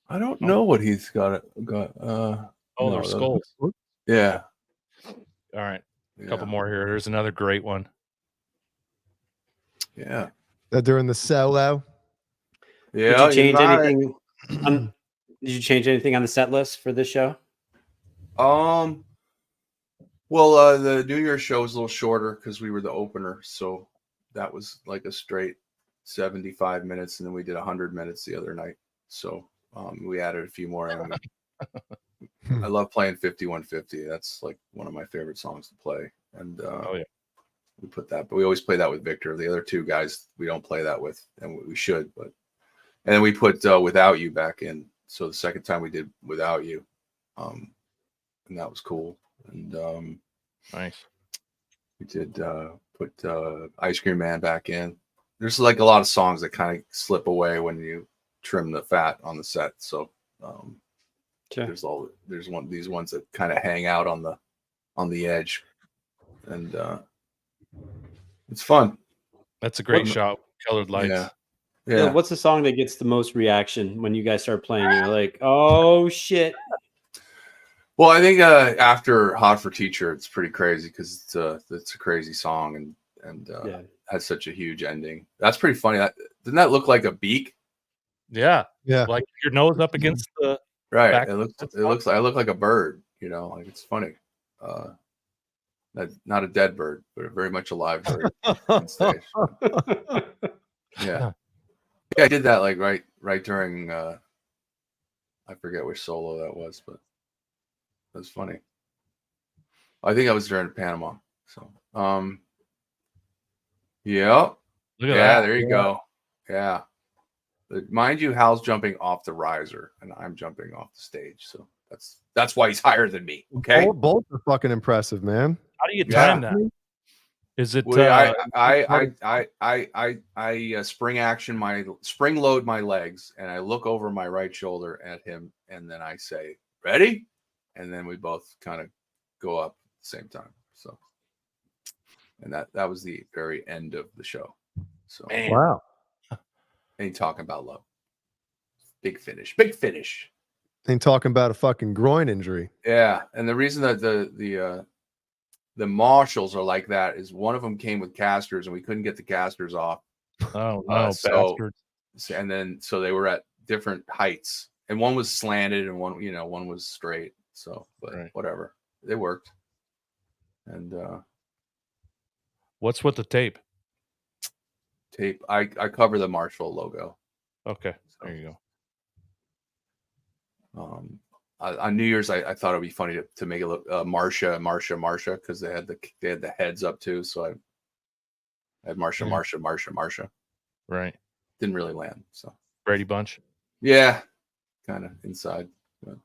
I don't know what he's got. They're skulls. Yeah. All right. A couple more here. Here's another great one. Yeah. That during the solo. Yeah. Did you change anything? Did you change anything on the set list for this show? Well, the New Year's show was a little shorter because we were the opener, so that was like a straight 75 minutes, and then we did 100 minutes the other night. So we added a few more. And I love playing 5150. That's like one of my favorite songs to play. And we put that, but we always play that with Victor. The other two guys we don't play that with, and we should. But and then we put Without You back in. So the second time we did Without You, and that was cool. And nice. We did put Ice Cream Man back in. There's like a lot of songs that kind of slip away when you trim the fat on the set. So there's these ones that kind of hang out on the edge, and it's fun. That's a great shot. Colored lights. Yeah. What's the song that gets the most reaction when you guys start playing? You're like, oh shit. Well, I think after Hot for Teacher, it's pretty crazy because it's a crazy song and has such a huge ending. That's pretty funny. Doesn't that look like a beak? Yeah. Yeah. Like your nose up against the right. back. It looks like I look like a bird. Like it's funny. Not a dead bird, but a very much alive bird on stage. Yeah. I did that like right during I forget which solo that was, but it was funny. I think I was during Panama. So yeah. Look at that. There you go. Yeah. But mind you, Hal's jumping off the riser and I'm jumping off the stage. So that's why he's higher than me. Okay. Both are fucking impressive, man. How do you time that? Is it I spring load my legs and I look over my right shoulder at him and then I say, ready? And then we both kind of go up at the same time. So and that was the very end of the show. So wow. Ain't talking about love. Big finish. Ain't talking about a fucking groin injury. Yeah. And the reason that the marshals are like that is one of them came with casters and we couldn't get the casters off. Oh no, bastards. And then so they were at different heights and one was slanted and one was straight. So but whatever. They worked. And what's with the tape? I cover the Marshall logo. Okay. So, there you go. On New Year's, I thought it'd be funny to make it look Marsha because they had the heads up too. So I had Marsha. Right. Didn't really land. So Brady Bunch. Yeah, kind of inside. But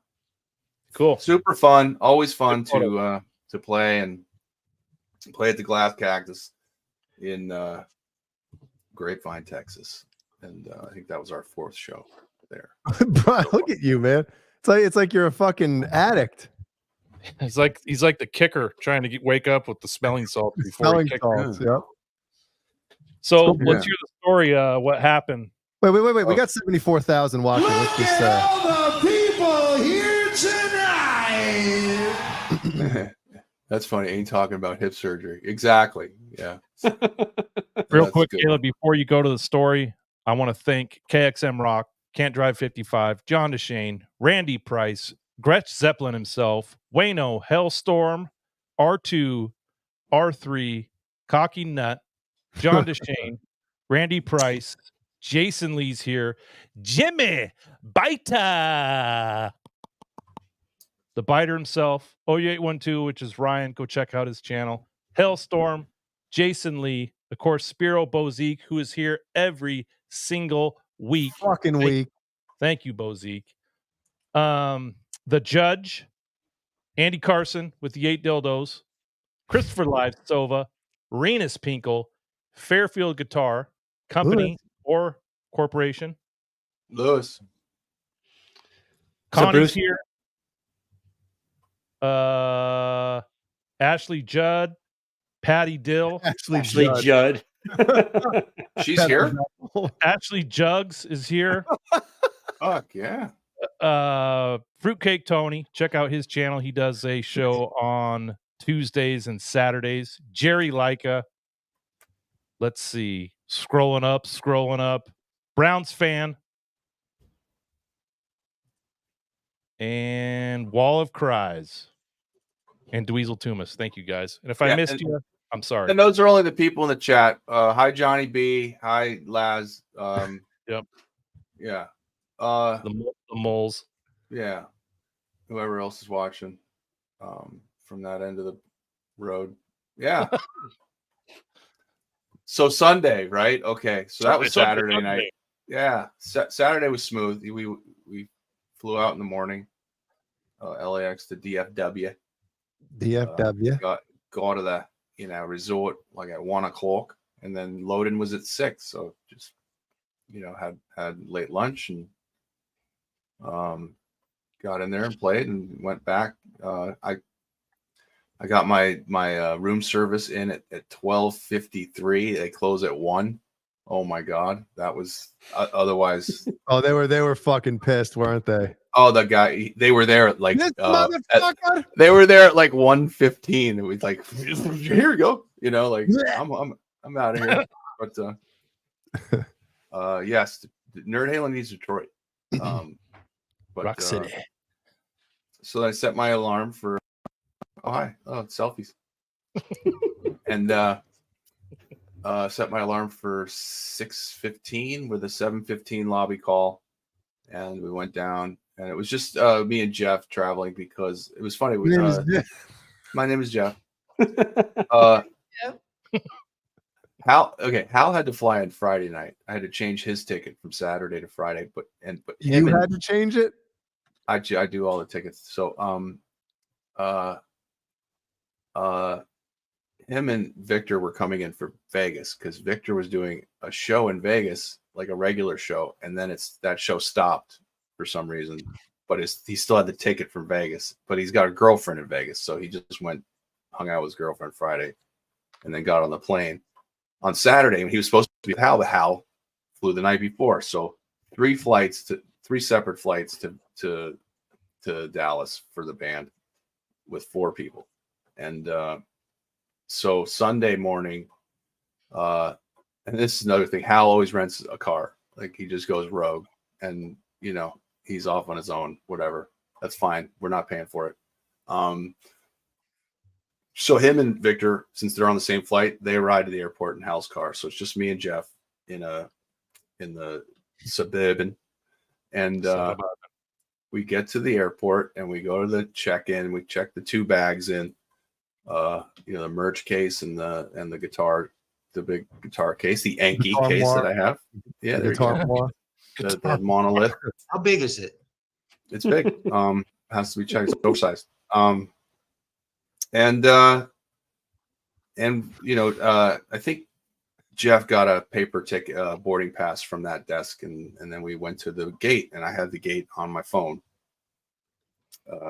cool. Super fun. Always fun to play and play at the Glass Cactus in Grapevine, Texas, and I think that was our 4th show there. Brian, look at you, man. It's like you're a fucking addict. He's like the kicker trying to wake up with the smelling salts before he kicks. Yep. So Yeah. let's hear the story. What happened? Wait. We got 74,000 watching. Let's just all the people here tonight. That's funny. Ain't talking about hip surgery. Exactly. Yeah. Real That's quick, a good Caleb, one. before you go to the story, I want to thank KXM Rock, Can't Drive 55, John DeShane, Randy Price, Gretsch Zeppelin himself, Wayno, Hellstorm, R2, R3, Cocky Nut, John DeShane, Randy Price, Jason Lee's here, Jimmy Biter, the biter himself, OU812, which is Ryan. Go check out his channel. Hellstorm, Jason Lee, of course, Spiro Bozique, who is here every single week. fucking week. Thank you, Bozique. The Judge, Andy Carson with the 8 dildos, Christopher Live Sova, Renus Pinkle, Fairfield Guitar Company or Corporation. Lewis. Connie's here. Ashley Judd, Patty Dill, Ashley Judd. She's here. Ashley Jugs is here. Fuck yeah. Fruitcake Tony, check out his channel. He does a show on Tuesdays and Saturdays. Jerry Leica. Let's see. Scrolling up. Browns fan. And Wall of Cries. And Dweezil Tumas. Thank you, guys. And if I missed you, I'm sorry. And those are only the people in the chat. Hi, Johnny B. Hi, Laz. Yep. Yeah. The moles. Yeah. Whoever else is watching from that end of the road. Yeah. So Sunday, right? Okay. So that was Saturday night. Yeah. Saturday was smooth. We flew out in the morning. LAX to DFW. Go to the resort like at 1 o'clock, and then loading was at 6. So just had late lunch and got in there and played and went back. I got my room service in at 12:53. They close at 1. Oh my god, that was otherwise. Oh, they were fucking pissed, weren't they? Oh, the guy, they were there at like This motherfucker. they were there at like 1:15. It was like, here we go. Like I'm out of here. But yes, Nerd Halen needs Detroit. Rock City. So I set my alarm for it's selfies. And set my alarm for 6:15 with a 7:15 lobby call. And we went down, and it was just me and Jeff traveling because it was funny. My name is Jeff. Hal had to fly on Friday night. I had to change his ticket from Saturday to Friday, but you had to change it. I do all the tickets. So him and Victor were coming in for Vegas because Victor was doing a show in Vegas, like a regular show, and then that show stopped for some reason. But he still had the ticket from Vegas, but he's got a girlfriend in Vegas, so he just hung out with his girlfriend Friday, and then got on the plane on Saturday. When he was supposed to be with Hal, but Hal flew the night before, so 3 separate flights to Dallas for the band with 4 people, and so Sunday morning, and this is another thing, Hal always rents a car. Like, he just goes rogue, and he's off on his own, whatever. That's fine. We're not paying for it. So him and Victor, since they're on the same flight, they arrived at the airport in Hal's car. So it's just me and Jeff in the Suburban, and we get to the airport and we go to the check-in. We check the 2 bags in, the merch case and the guitar, the big guitar case, the Anki case that I have. Yeah, there you go. The monolith. How big is it? It's big. Has to be checked. It's oversized. I think Jeff got a paper ticket, boarding pass from that desk, and then we went to the gate, and I had the gate on my phone.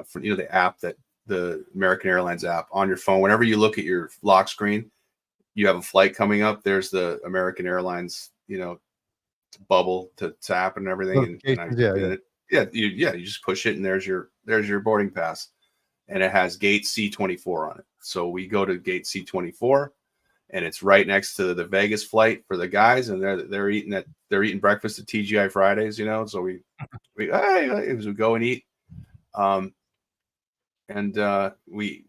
For the app, that the American Airlines app on your phone. Whenever you look at your lock screen, you have a flight coming up. There's the American Airlines, bubble to tap and everything. You just push it and there's your boarding pass, and it has gate C24 on it. So we go to gate C24, and it's right next to the Vegas flight for the guys, and they're eating breakfast at TGI Fridays, So we go and eat, and we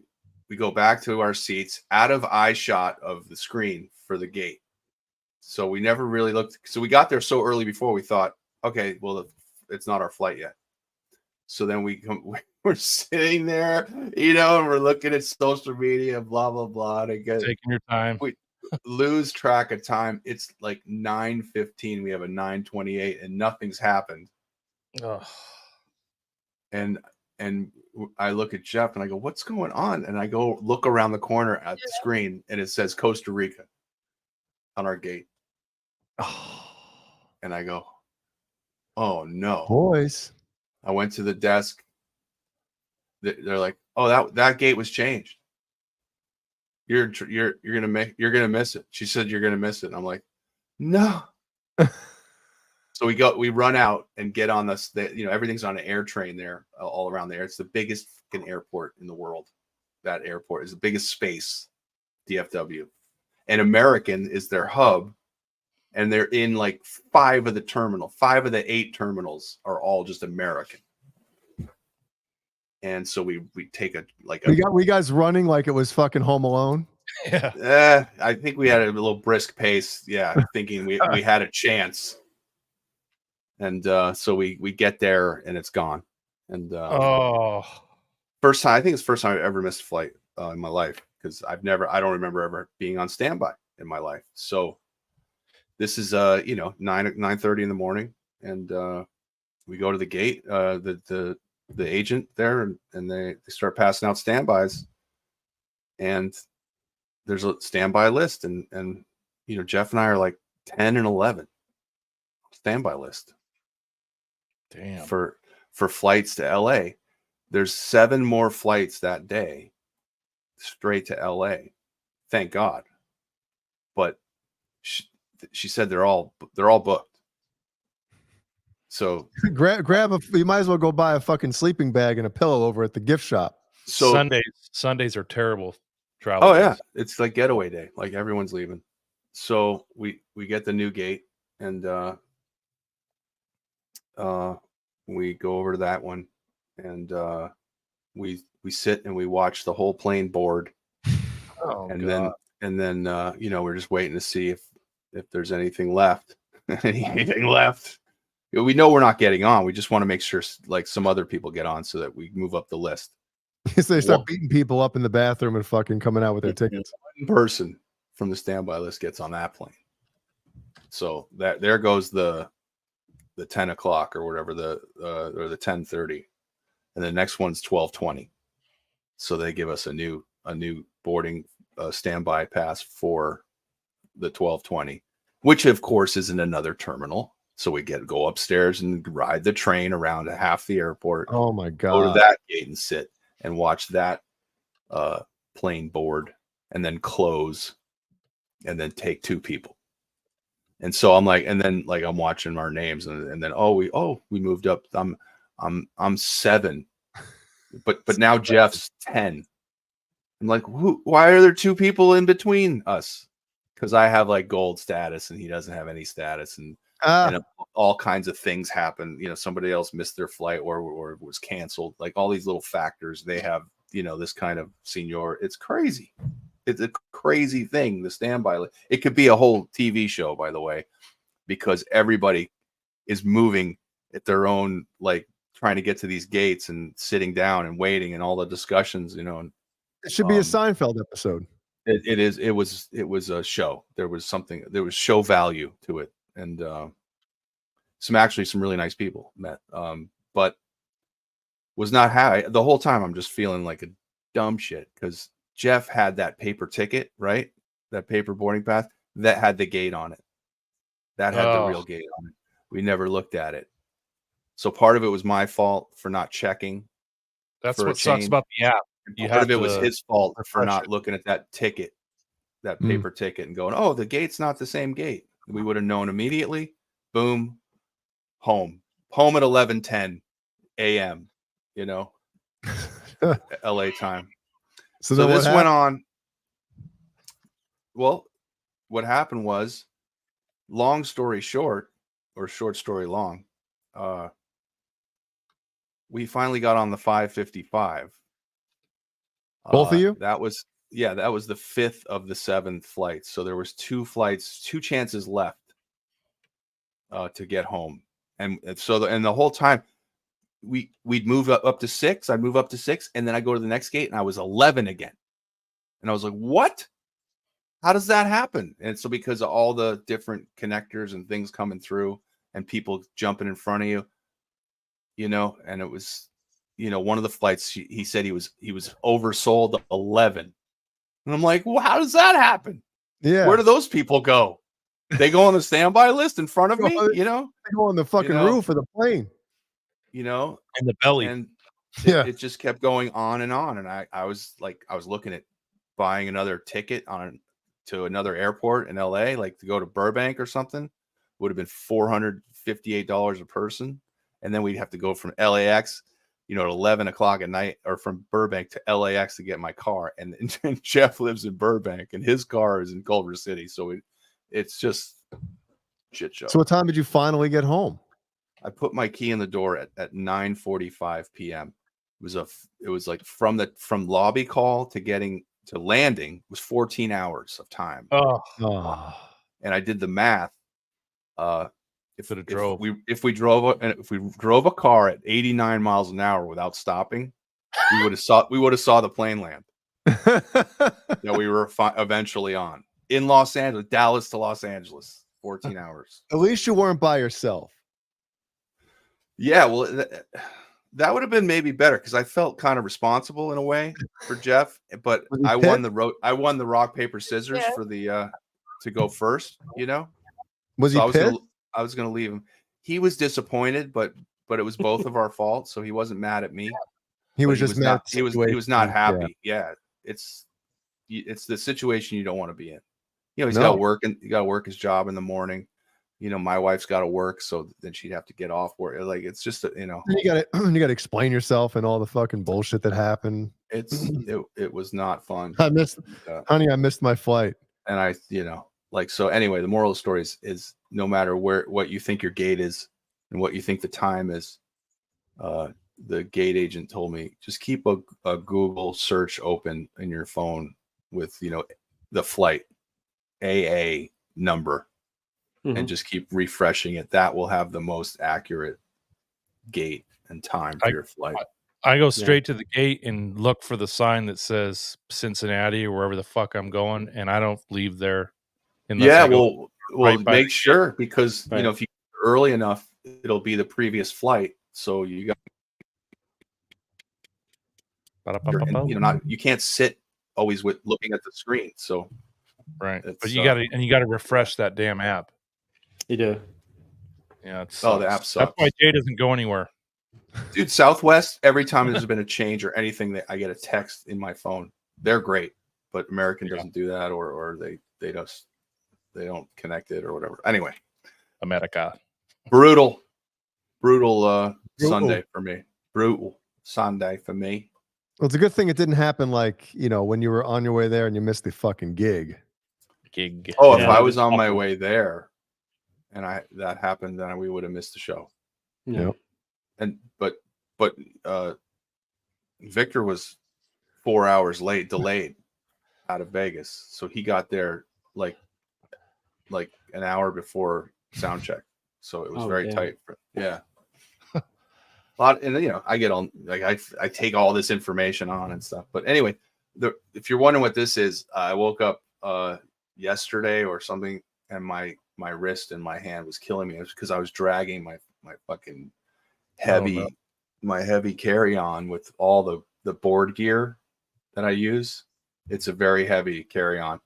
go back to our seats out of eye shot of the screen for the gate. So we never really looked. So we got there so early before we thought, okay, well, it's not our flight yet. So then we're sitting there, and we're looking at social media, blah, blah, blah. Taking your time. We lose track of time. It's like 9:15. We have a 9:28 and nothing's happened. Oh. And I look at Jeff and I go, what's going on? And I go look around the corner at the screen and it says Costa Rica on our gate. And I go, oh no. Boys. I went to the desk. They're like, oh, that gate was changed. You're gonna miss it. She said you're gonna miss it. And I'm like, no. So we run out and get on this. Everything's on an air train there, all around there. It's the biggest fucking airport in the world. That airport is the biggest space, DFW, and American is their hub. And they're in like 5 of the 8 terminals are all just American. And so we take we guys running like it was fucking Home Alone. Yeah. I think we had a little brisk pace. Yeah. Thinking we had a chance. And so we get there and it's gone. And first time, I think it's the first time I've ever missed a flight in my life, because I don't remember ever being on standby in my life. So this is 9:30 in the morning, and we go to the gate. The agent there, and they start passing out standbys, and there's a standby list, and Jeff and I are like 10 and 11 standby list. Damn. For flights to LA. There's 7 more flights that day straight to LA. Thank God. But she said they're all booked. So grab you might as well go buy a fucking sleeping bag and a pillow over at the gift shop. So Sundays are terrible travel. Oh days. yeah, it's like getaway day. Like everyone's leaving. So we get the new gate, and we go over to that one, and we sit and we watch the whole plane board. Then we're just waiting to see if there's anything left. Anything left. We know we're not getting on. We just want to make sure like some other people get on so that we move up the list. So they start beating people up in the bathroom and fucking coming out with their tickets. One person from the standby list gets on that plane. So there goes the 10 o'clock or whatever, or the 10:30, and the next one's 12:20. So they give us a new boarding standby pass for the 12:20, which of course is in another terminal. So we go upstairs and ride the train around half the airport. Oh my God. Go to that gate and sit and watch that plane board, and then close, and then take 2 people. And so I'm like, and then like I'm watching our names, and then we moved up. I'm 7, but now Jeff's 10. I'm like, why are there 2 people in between us? Because I have like gold status and he doesn't have any status, and all kinds of things happen. Somebody else missed their flight or was canceled. Like all these little factors, they have this kind of senior. It's crazy. It's a crazy thing. The standby. It could be a whole TV show, by the way, because everybody is moving at their own, like trying to get to these gates and sitting down and waiting and all the discussions. And it should be a Seinfeld episode. It is. It was a show. There was show value to it, and some really nice people met. But was not high the whole time. I'm just feeling like a dumb shit because Jeff had that paper ticket, right? That paper boarding pass that had the gate on it. That had the real gate on it. We never looked at it. So part of it was my fault for not checking. That's what sucks about the app. Part of it was his fault for not looking at that ticket that paper ticket and going, oh, the gate's not the same gate. We would have known immediately. Boom, home at 11:10 a.m. You know, LA time. So this went on. Well, what happened was, long story short, or short story long, we finally got on the 555. Both of you? That was the 5th of the 7th flights. So there was 2 flights, 2 chances left to get home. And so the whole time we'd move up to 6. I'd move up to 6, and then I go to the next gate, and I was 11 again. And I was like, what? How does that happen? And so because of all the different connectors and things coming through and people jumping in front of you, you know, and it was, you know, one of the flights, he said he was oversold 11. And I'm like, well, how does that happen? Yeah. Where do those people go? They go on the standby list in front of me, you know? They go on the fucking roof of the plane. You know? In the belly. And it just kept going on. And I was looking at buying another ticket to another airport in LA, like to go to Burbank or something. Would have been $458 a person. And then we'd have to go from LAX, you know, at 11 o'clock at night, or from Burbank to LAX to get my car. And Jeff lives in Burbank, and his car is in Culver City. So it's just shit show. So what time did you finally get home? I put my key in the door at 9:45 p.m. It was like from lobby call to getting to landing was 14 hours of time. Oh. And I did the math. If we drove a car at 89 miles an hour without stopping, we would have saw the plane land that we were eventually on in Los Angeles, Dallas to Los Angeles, 14 hours. At least you weren't by yourself. Yeah, well, that would have been maybe better because I felt kind of responsible in a way for Jeff, but I won the rock paper scissors for the to go first. You know, I was going to leave him. He was disappointed, but it was both of our fault, so he wasn't mad at me. He was just mad. He was not happy. Yeah, it's the situation you don't want to be in. You know, he's got to work, and you got to work his job in the morning. You know, my wife's got to work, so then she'd have to get off work. Like, it's just, you know, you got to explain yourself and all the fucking bullshit that happened. It was not fun. I missed my flight. And I, you know, like, so anyway, the moral of the story is no matter what you think your gate is and what you think the time is, the gate agent told me, just keep a Google search open in your phone with, you know, the flight AA number. And just keep refreshing it. That will have the most accurate gate and time for your flight. I go straight to the gate and look for the sign that says Cincinnati or wherever the fuck I'm going, and I don't leave there. Well, make sure, because you know, if you go early enough, it'll be the previous flight. So you got, you know, you can't sit always with looking at the screen. So right, but you got to refresh that damn app. You do. Yeah. The app sucks. That's why Jay doesn't go anywhere. Dude, Southwest, every time there's been a change or anything, that I get a text in my phone. They're great, but American doesn't do that, or they don't connect it or whatever. Anyway, America. Brutal Sunday for me. Brutal Sunday for me. Well, it's a good thing it didn't happen like, you know, when you were on your way there and you missed the fucking gig. Oh, if I was on my way there and that happened, then we would have missed the show. Yeah. And but Victor was 4 hours delayed out of Vegas, so he got there like an hour before sound check. So it was very tight. Yeah. A lot, and you know, I get on, like, I take all this information on and stuff. But anyway, if you're wondering what this is, I woke up yesterday or something, and my wrist and my hand was killing me. It was because I was dragging my fucking heavy carry-on with all the board gear that I use. It's a very heavy carry-on,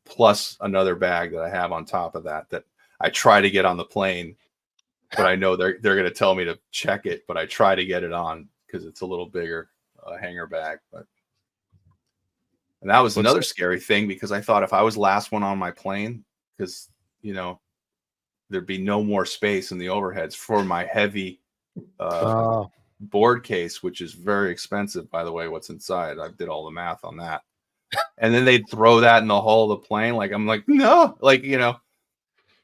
plus another bag that I have on top of that I try to get on the plane, but I know they're going to tell me to check it, but I try to get it on because it's a little bigger hanger bag. But And that was What's another that? scary thing because I thought if I was last one on my plane, because there'd be no more space in the overheads for my heavy board case, which is very expensive, by the way. What's inside? I did all the math on that. And then they'd throw that in the hull of the plane. Like I'm like, no, like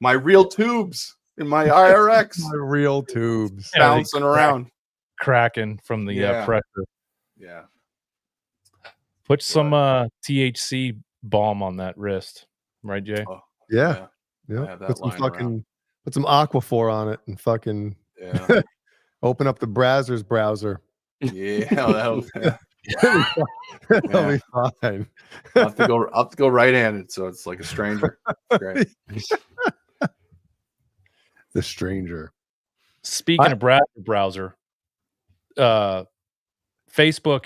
my real tubes in my IRX, My real tubes bouncing around, cracking from the pressure. Yeah. Put some THC balm on that wrist, right, Jay? Oh, Yeah. I have that Put some lying put some Aquaphor on it and fucking open up the Brazzers browser. Yeah, that'll be fine. I'll have to go right-handed, so it's like a stranger. Great. The stranger. Speaking of browser, Facebook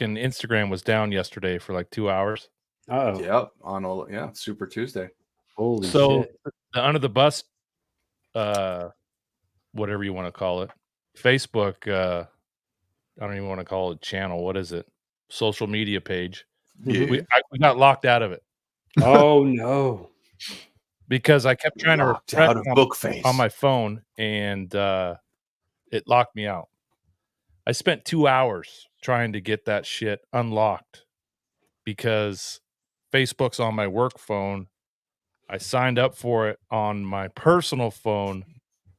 and Instagram was down yesterday for like 2 hours. Oh, yep, on all Super Tuesday. Holy shit! The Under the Bus, whatever you want to call it, Facebook. I don't even want to call it channel. What is it? Social media page. Yeah. We got locked out of it. Oh no! Because I kept trying to refresh out of Bookface on my phone, and it locked me out. I spent 2 hours trying to get that shit unlocked because Facebook's on my work phone. I signed up for it on my personal phone.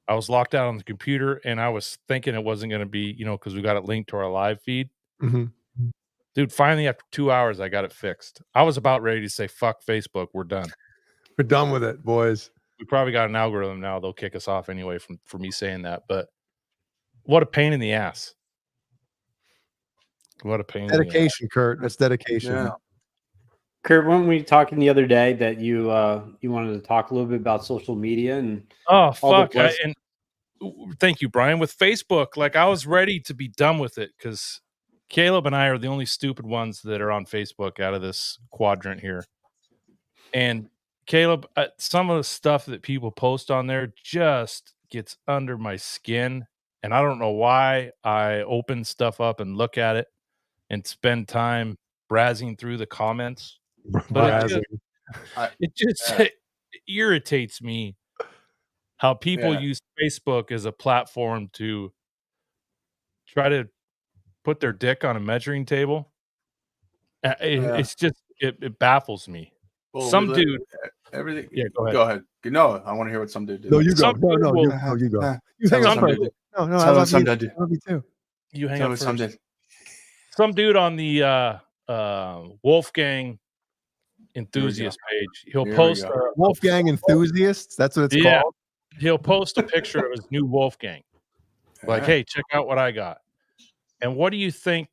I was locked out on the computer, and I was thinking it wasn't going to be, because we got it linked to our live feed. Mm-hmm. Dude, finally, after 2 hours, I got it fixed. I was about ready to say, fuck Facebook, we're done. We're done with it, boys. We probably got an algorithm now. They'll kick us off anyway for me saying that. But what a pain in the ass. What a pain. Dedication, Kurt. That's dedication. Yeah. Kurt, weren't we talking the other day that you wanted to talk a little bit about social media and fuck? And thank you, Brian. With Facebook, like I was ready to be done with it because Caleb and I are the only stupid ones that are on Facebook out of this quadrant here. And Caleb, some of the stuff that people post on there just gets under my skin, and I don't know why I open stuff up and look at it and spend time brazzing through the comments. But it just irritates me how people use Facebook as a platform to try to put their dick on a measuring table. It's just it baffles me. Well, some dude, everything. Yeah, go ahead. No, I want to hear what some dude did. No, you go. No, you go. You hang up first. No, I love you. I love you too. You hang up first. Some dude on the Wolfgang enthusiast page. He'll post Wolfgang enthusiasts. That's what it's called. He'll post a picture of his new Wolfgang. Like, hey, check out what I got. And what do you think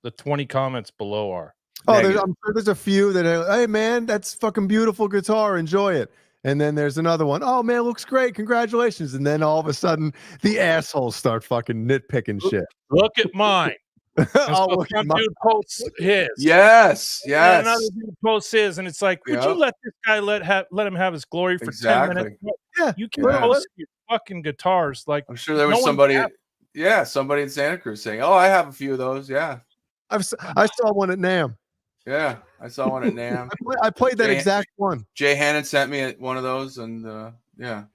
the 20 comments below are? Oh, I'm sure there's a few that are, hey man, that's fucking beautiful guitar. Enjoy it. And then there's another one. Oh man, looks great. Congratulations. And then all of a sudden the assholes start fucking nitpicking shit. Look at mine. Some dude posts his. Yes. And another dude posts his, and it's like, would you let this guy let him have his glory for 10 minutes? Yeah, you can post your fucking guitars. Like, I'm sure there was somebody in Santa Cruz saying, "Oh, I have a few of those." Yeah, I saw one at NAMM. Yeah, I saw one at NAMM. I played that exact one. Jay Hannon sent me one of those, and yeah.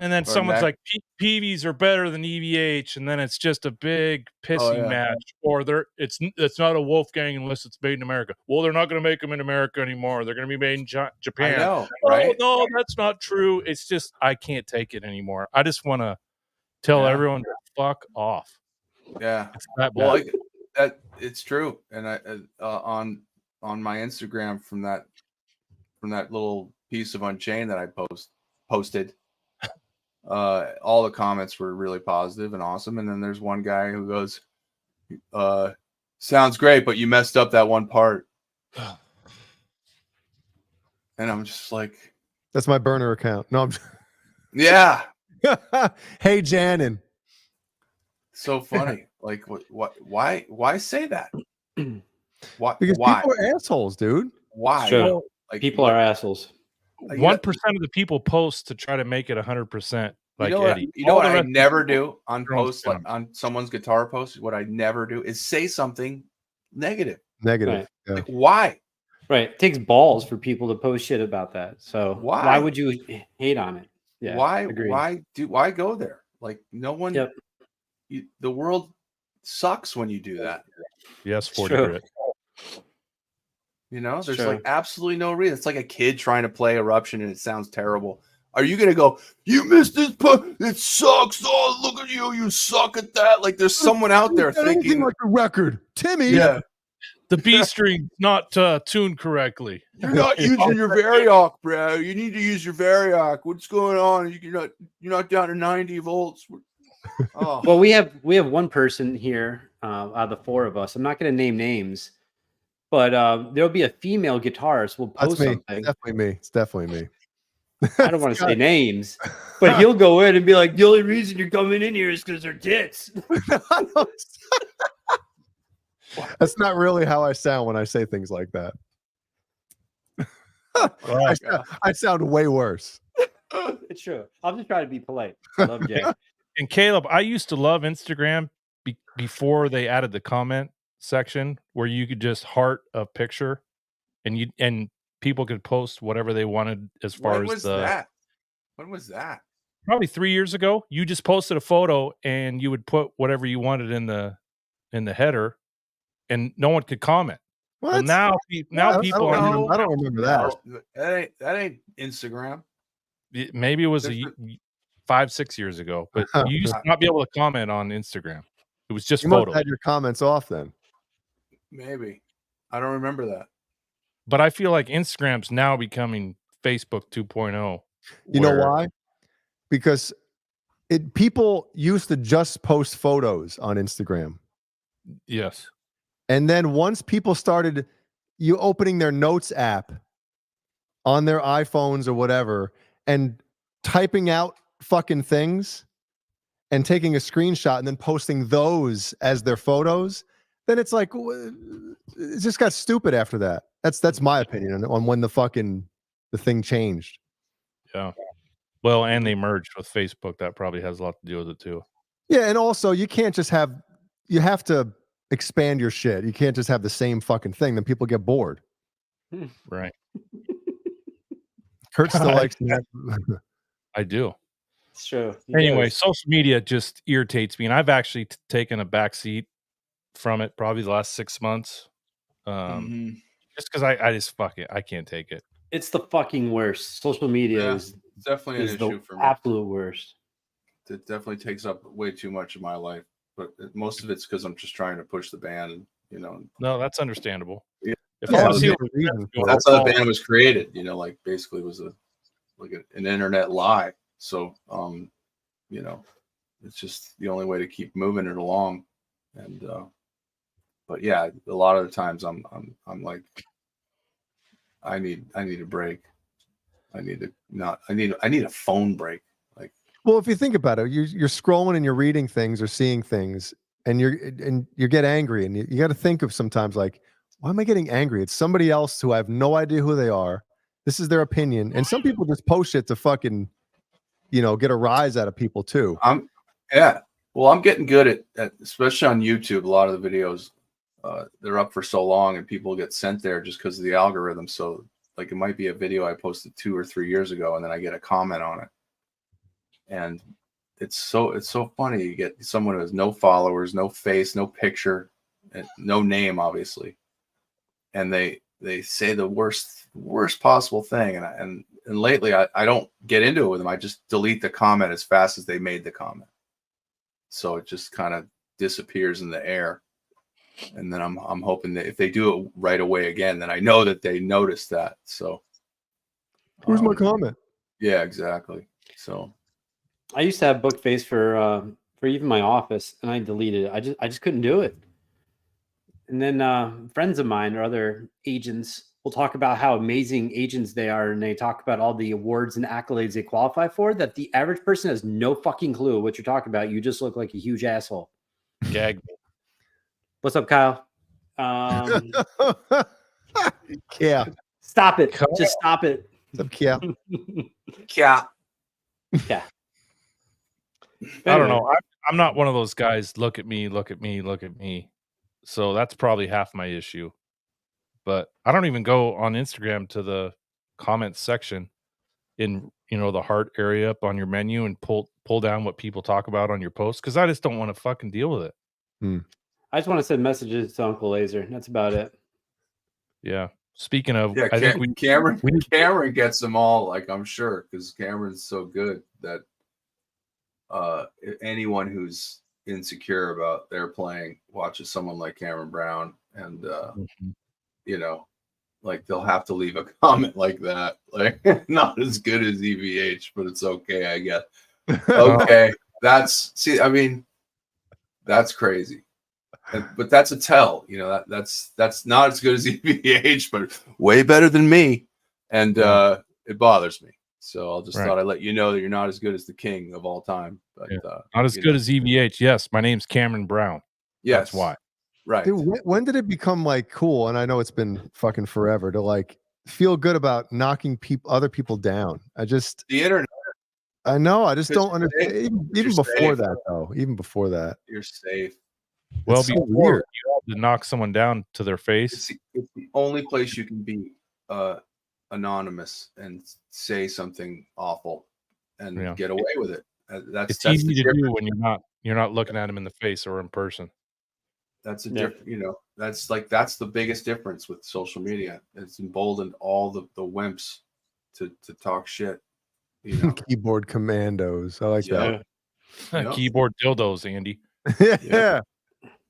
And then someone's like, PVs are better than EVH, and then it's just a big pissing match. Or it's not a Wolfgang unless it's made in America. Well, they're not going to make them in America anymore. They're going to be made in Japan. I know, right? Oh, no, that's not true. It's just I can't take it anymore. I just want to tell everyone to fuck off. Yeah, it's that bad. Well, that it's true. And I on my Instagram from that little piece of Unchained that I posted. All the comments were really positive and awesome. And then there's one guy who goes, sounds great, but you messed up that one part. And I'm just like, that's my burner account. No, I'm yeah. Hey, Janin. So funny. Like why say that? Why? Because people are assholes, dude. Why? Sure. Like, people are assholes. 1% of the people post to try to make it 100%. Like Eddie. You know what I never do on posts, like on someone's guitar post? What I never do is say something negative. Negative. Like, why? Right. It takes balls for people to post shit about that. So why would you hate on it? Yeah. Agreed. Why go there? Like no one. Yep. The world sucks when you do that. Yes, 40 true. grit. You know, there's True. like absolutely no reason. It's like a kid trying to play Eruption and it sounds terrible. Are you gonna go? You missed this part. It sucks. Oh, look at you. You suck at that. Like there's someone out there thinking like a record, Timmy. Yeah, The B string not tuned correctly. you're not using your Varioc, bro. You need to use your Varioc. What's going on? You're not down to 90 volts. Oh. Well, we have one person here out of the four of us. I'm not going to name names, but there'll be a female guitarist. We'll post That's me. something. It's definitely me. I don't want to say names, but he'll go in and be like, "The only reason you're coming in here is because they're tits." That's not really how I sound when I say things like that. I sound way worse. It's true. I'm just trying to be polite. I love Jay. And Caleb, I used to love Instagram before they added the comment section where you could just heart a picture and people could post whatever they wanted as far When as was that? When was that? Probably 3 years ago. You just posted a photo and you would put whatever you wanted in the header and no one could comment. What? Well, now people I don't remember that. That ain't Instagram. Maybe it was 5-6 years ago, but you used to not be able to comment on Instagram. It was just You must photos. have had your comments off then. Maybe. I don't remember that. But I feel like Instagram's now becoming Facebook 2.0. You know why? Because people used to just post photos on Instagram. Yes. And then once people started opening their notes app on their iPhones or whatever and typing out fucking things and taking a screenshot and then posting those as their photos, then it's like it just got stupid after that. That's my opinion on when the thing changed. Yeah. Well, and they merged with Facebook. That probably has a lot to do with it too. Yeah, and also you can't just you have to expand your shit. You can't just have the same fucking thing. Then people get bored. Right. Kurt still likes that. I do. It's true. Anyway, social media just irritates me, and I've actually taken a backseat from it probably the last 6 months. Just because I just I can't take it. It's the fucking worst. Social media is definitely an issue the for me. absolute worst. It definitely takes up way too much of my life, but most of it's because I'm just trying to push the band, and No, that's understandable. Yeah. If I want to see that's how the band was created, like basically was an internet lie. So it's just the only way to keep moving it along. And but yeah, a lot of the times I'm like, I need a break. I need a phone break. Like, well, if you think about it, you're scrolling and you're reading things or seeing things, and you get angry, and you got to think of sometimes like, why am I getting angry? It's somebody else who I have no idea who they are. This is their opinion, and some people just post shit to fucking, get a rise out of people too. Well, I'm getting good at especially on YouTube. A lot of the videos, they're up for so long, and people get sent there just because of the algorithm. So, like, it might be a video I posted 2 or 3 years ago, and then I get a comment on it, and it's so funny. You get someone who has no followers, no face, no picture, and no name, obviously, and they say the worst possible thing, and lately I don't get into it with them. I just delete the comment as fast as they made the comment, so it just kind of disappears in the air. And then I'm hoping that if they do it right away again, then I know that they noticed that. So where's my comment? Yeah, exactly. So I used to have book face for even my office, and I deleted it. I just couldn't do it. And then friends of mine or other agents will talk about how amazing agents they are, and they talk about all the awards and accolades they qualify for, that the average person has no fucking clue what you're talking about. You just look like a huge asshole. Gag me. What's up, Kyle? Yeah. Stop it. Just stop it. What's up, Kia? Yeah. Yeah. I don't know. I'm not one of those guys. Look at me. Look at me. Look at me. So that's probably half my issue. but I don't even go on Instagram to the comments section in the heart area up on your menu and pull down what people talk about on your post because I just don't want to fucking deal with it. I just want to send messages to Uncle Laser. That's about it. Yeah. Speaking of, Yeah, I think Cameron gets them all. Like I'm sure because Cameron's so good that anyone who's insecure about their playing watches someone like Cameron Brown, and like they'll have to leave a comment like that, like not as good as EVH, but it's okay, I guess. Okay, that's crazy, but that's a tell. That's not as good as EVH, but way better than me, and it bothers me. So I'll just thought I'd let you know that you're not as good as the king of all time. But not as good as EVH. Yes, my name's Cameron Brown. Yes, that's why. Right. Dude, when did it become like cool? And I know it's been fucking forever to like feel good about knocking other people down. The internet. I know. I just don't understand. Even before safe. that, though. Even before that, You're safe. Well, it's so before weird. you have to knock someone down to their face. It's the only place you can be anonymous and say something awful and get away with it. It's easy to do when you're not looking at them in the face or in person. That's a different, that's the biggest difference with social media. It's emboldened all the wimps to talk shit. Keyboard commandos. I like that. Keyboard dildos, Andy. Yeah.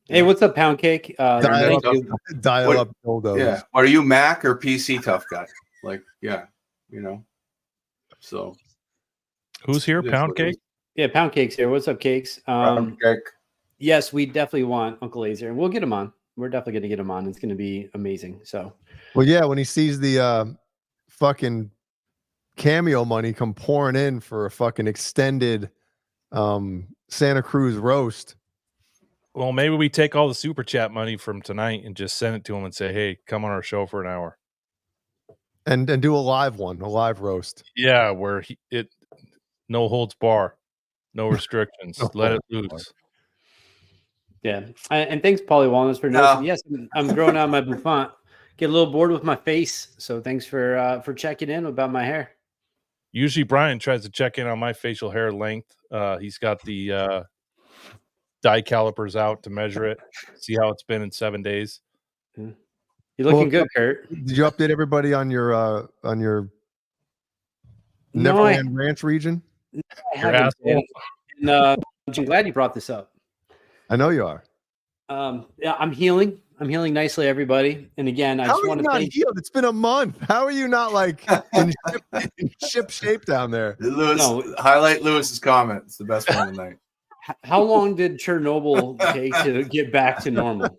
Hey, what's up, Pound Cake? Dial up dildos. Yeah. Are you Mac or PC tough guy? Like, So who's here? Pound Cake? Yeah, Pound Cake's here. What's up, Cakes? Pound Cake. Yes, we definitely want Uncle Laser, and we'll get him on. We're definitely going to get him on. It's going to be amazing. So, well, yeah, when he sees the fucking cameo money come pouring in for a fucking extended Santa Cruz roast. Well, maybe we take all the super chat money from tonight and just send it to him and say, "Hey, come on our show for an hour." And do a live roast. Yeah, where no holds bar, no restrictions, let it loose. Yeah, and thanks, Paulie Walnuts, for noticing. Yes, I'm growing out my bouffant. Get a little bored with my face, so thanks for checking in about my hair. Usually, Brian tries to check in on my facial hair length. He's got the dye calipers out to measure it, see how it's been in 7 days. You're looking good, Kurt. Did you update everybody on your Neverland Ranch region? I haven't. And, I'm glad you brought this up. I know you are. Yeah, I'm healing. I'm healing nicely, everybody. And again, I just want to thank healed? It's been a month. How are you not like in ship shape down there? Highlight Lewis's comment. It's the best one tonight. How long did Chernobyl take to get back to normal?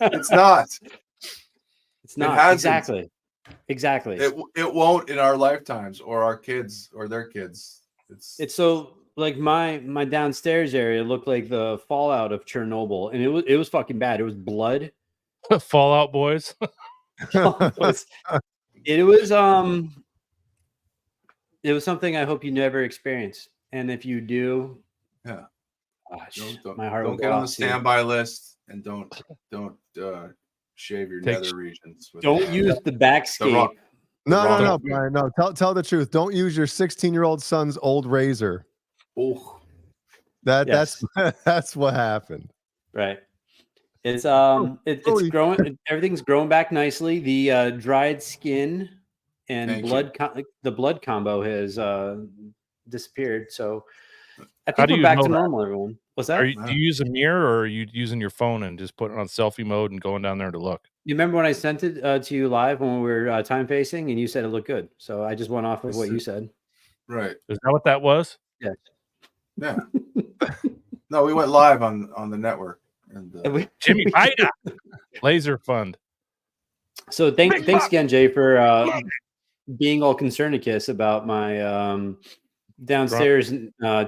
It's not. It's not. Exactly. It won't in our lifetimes or our kids or their kids. It's so like my downstairs area looked like the fallout of Chernobyl, and it was fucking bad. It was blood. Fallout Boys. It was something I hope you never experience. And if you do, my heart will don't get on the standby list, and don't shave your nether regions. Don't use the backscape. No, Brian. No, tell the truth. Don't use your 16-year-old son's old razor. Oh, that's what happened. Right. It's growing. Everything's growing back nicely. The dried skin and the blood combo has disappeared. So I think we're back to normal, everyone. What's that? Do you use a mirror, or are you using your phone and just putting it on selfie mode and going down there to look? You remember when I sent it to you live when we were time facing, and you said it looked good. So I just went off of what you said. Right. Is that what that was? Yeah. Yeah. No, we went live on the network. And Jimmy Ida, Laser Fund. So thanks again, Jay, for being all concernicus about my downstairs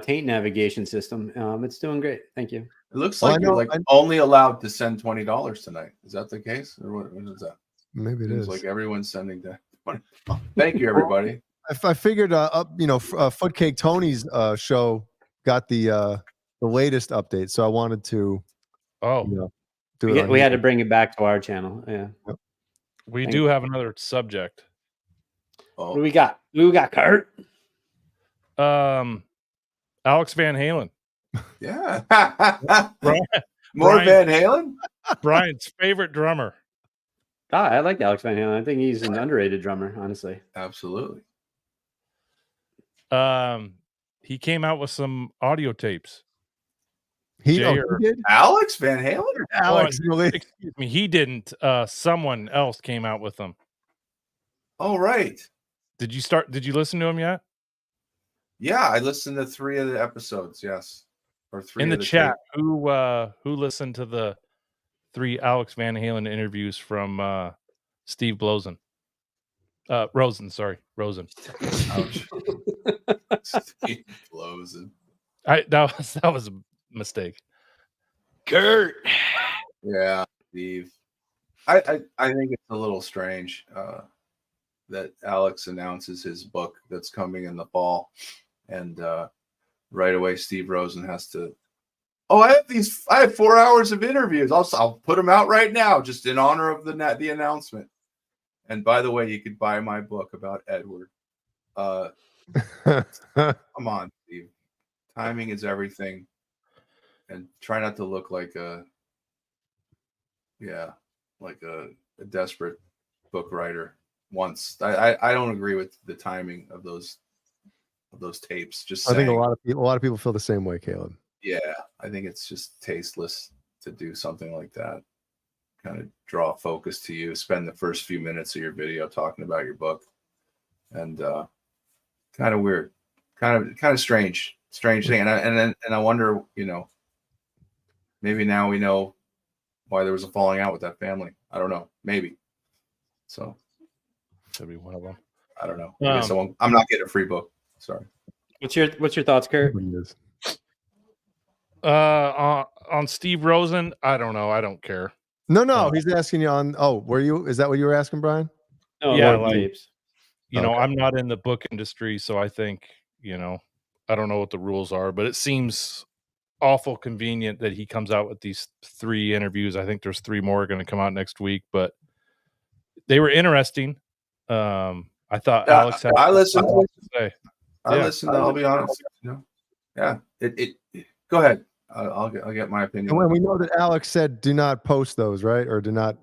taint navigation system. It's doing great. Thank you. It looks like you're only allowed to send $20 tonight. Is that the case, or what is that? Maybe it is. Like everyone's sending that. Thank you, everybody. I figured, Footcake Tony's show got the latest update, so I wanted to, do it. We had to bring it back to our channel. Yeah. Yep. We do have another subject. What do we got? Who we got, Kurt? Alex Van Halen. Yeah. Brian, More Van Halen? Brian's favorite drummer. I like Alex Van Halen. I think he's an underrated drummer, honestly. Absolutely. He came out with some audio tapes. He Jay did? Alex Van Halen? Alex, really? Excuse me, he didn't. Someone else came out with them. Oh, right. Did you listen to him yet? Yeah, I listened to 3 of the episodes, yes. Or 3 In the of chat, who listened to the 3 Alex Van Halen interviews from Steve Rosen? Rosen. Ouch. Steve Rosen. That was a mistake. Kurt. Yeah, Steve. I think it's a little strange that Alex announces his book that's coming in the fall, and right away Steve Rosen has to. Oh, I have 4 hours of interviews. I'll put them out right now, just in honor of the announcement. And by the way, you could buy my book about Edward. Come on, Steve. Timing is everything, and try not to look like a desperate book writer. I don't agree with the timing of those tapes. Just I think a lot of people feel the same way, Caleb. Yeah, I think it's just tasteless to do something like that. Kind of draw focus to you, spend the first few minutes of your video talking about your book, and kind of weird, kind of strange thing. And I wonder, maybe now we know why there was a falling out with that family. I don't know, maybe. So that'd be one of them. I don't know. I guess I'm not getting a free book. Sorry. What's your thoughts, Kurt? On Steve Rosen, I don't know. I don't care. No, he's asking you on. Oh, is that what you were asking, Brian? Oh, yeah, tapes. I'm not in the book industry, so I think, I don't know what the rules are, but it seems awful convenient that he comes out with these 3 interviews. I think there's 3 more going to come out next week, but they were interesting. I thought Alex had. I listened. To say. I listened. I'll be honest. Yeah. Go ahead. I'll get my opinion. And when we know that Alex said, "Do not post those," right? Or do not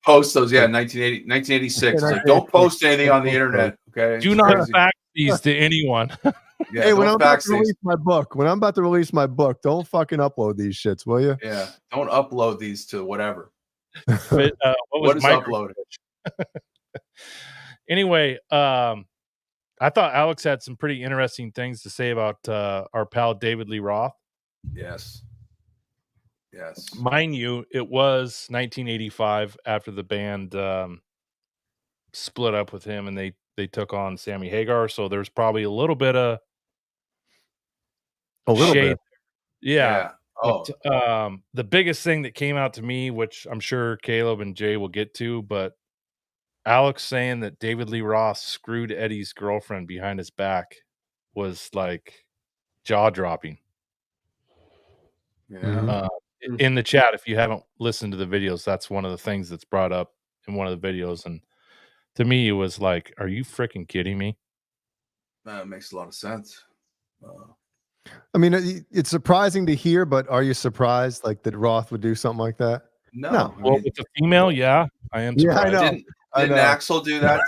post those. Yeah, 1986. Like, don't post anything on the internet. Okay. Do not fax these to anyone. Yeah, hey, when I'm about to release my book, don't fucking upload these shits, will you? Yeah, don't upload these to whatever. But, what is uploaded? Anyway, I thought Alex had some pretty interesting things to say about our pal David Lee Roth. Yes. Mind you, it was 1985 after the band split up with him, and they took on Sammy Hagar. So there's probably a little bit of shade. Yeah. Oh. But, the biggest thing that came out to me, which I'm sure Caleb and Jay will get to, but Alex saying that David Lee Roth screwed Eddie's girlfriend behind his back was like jaw-dropping. Yeah. In the chat, if you haven't listened to the videos, that's one of the things that's brought up in one of the videos, and to me, it was like, "Are you freaking kidding me?" That makes a lot of sense. I mean, it's surprising to hear, but are you surprised that Roth would do something like that? No. Well, with the female, yeah, I am surprised. Yeah, I know. Didn't Axel do that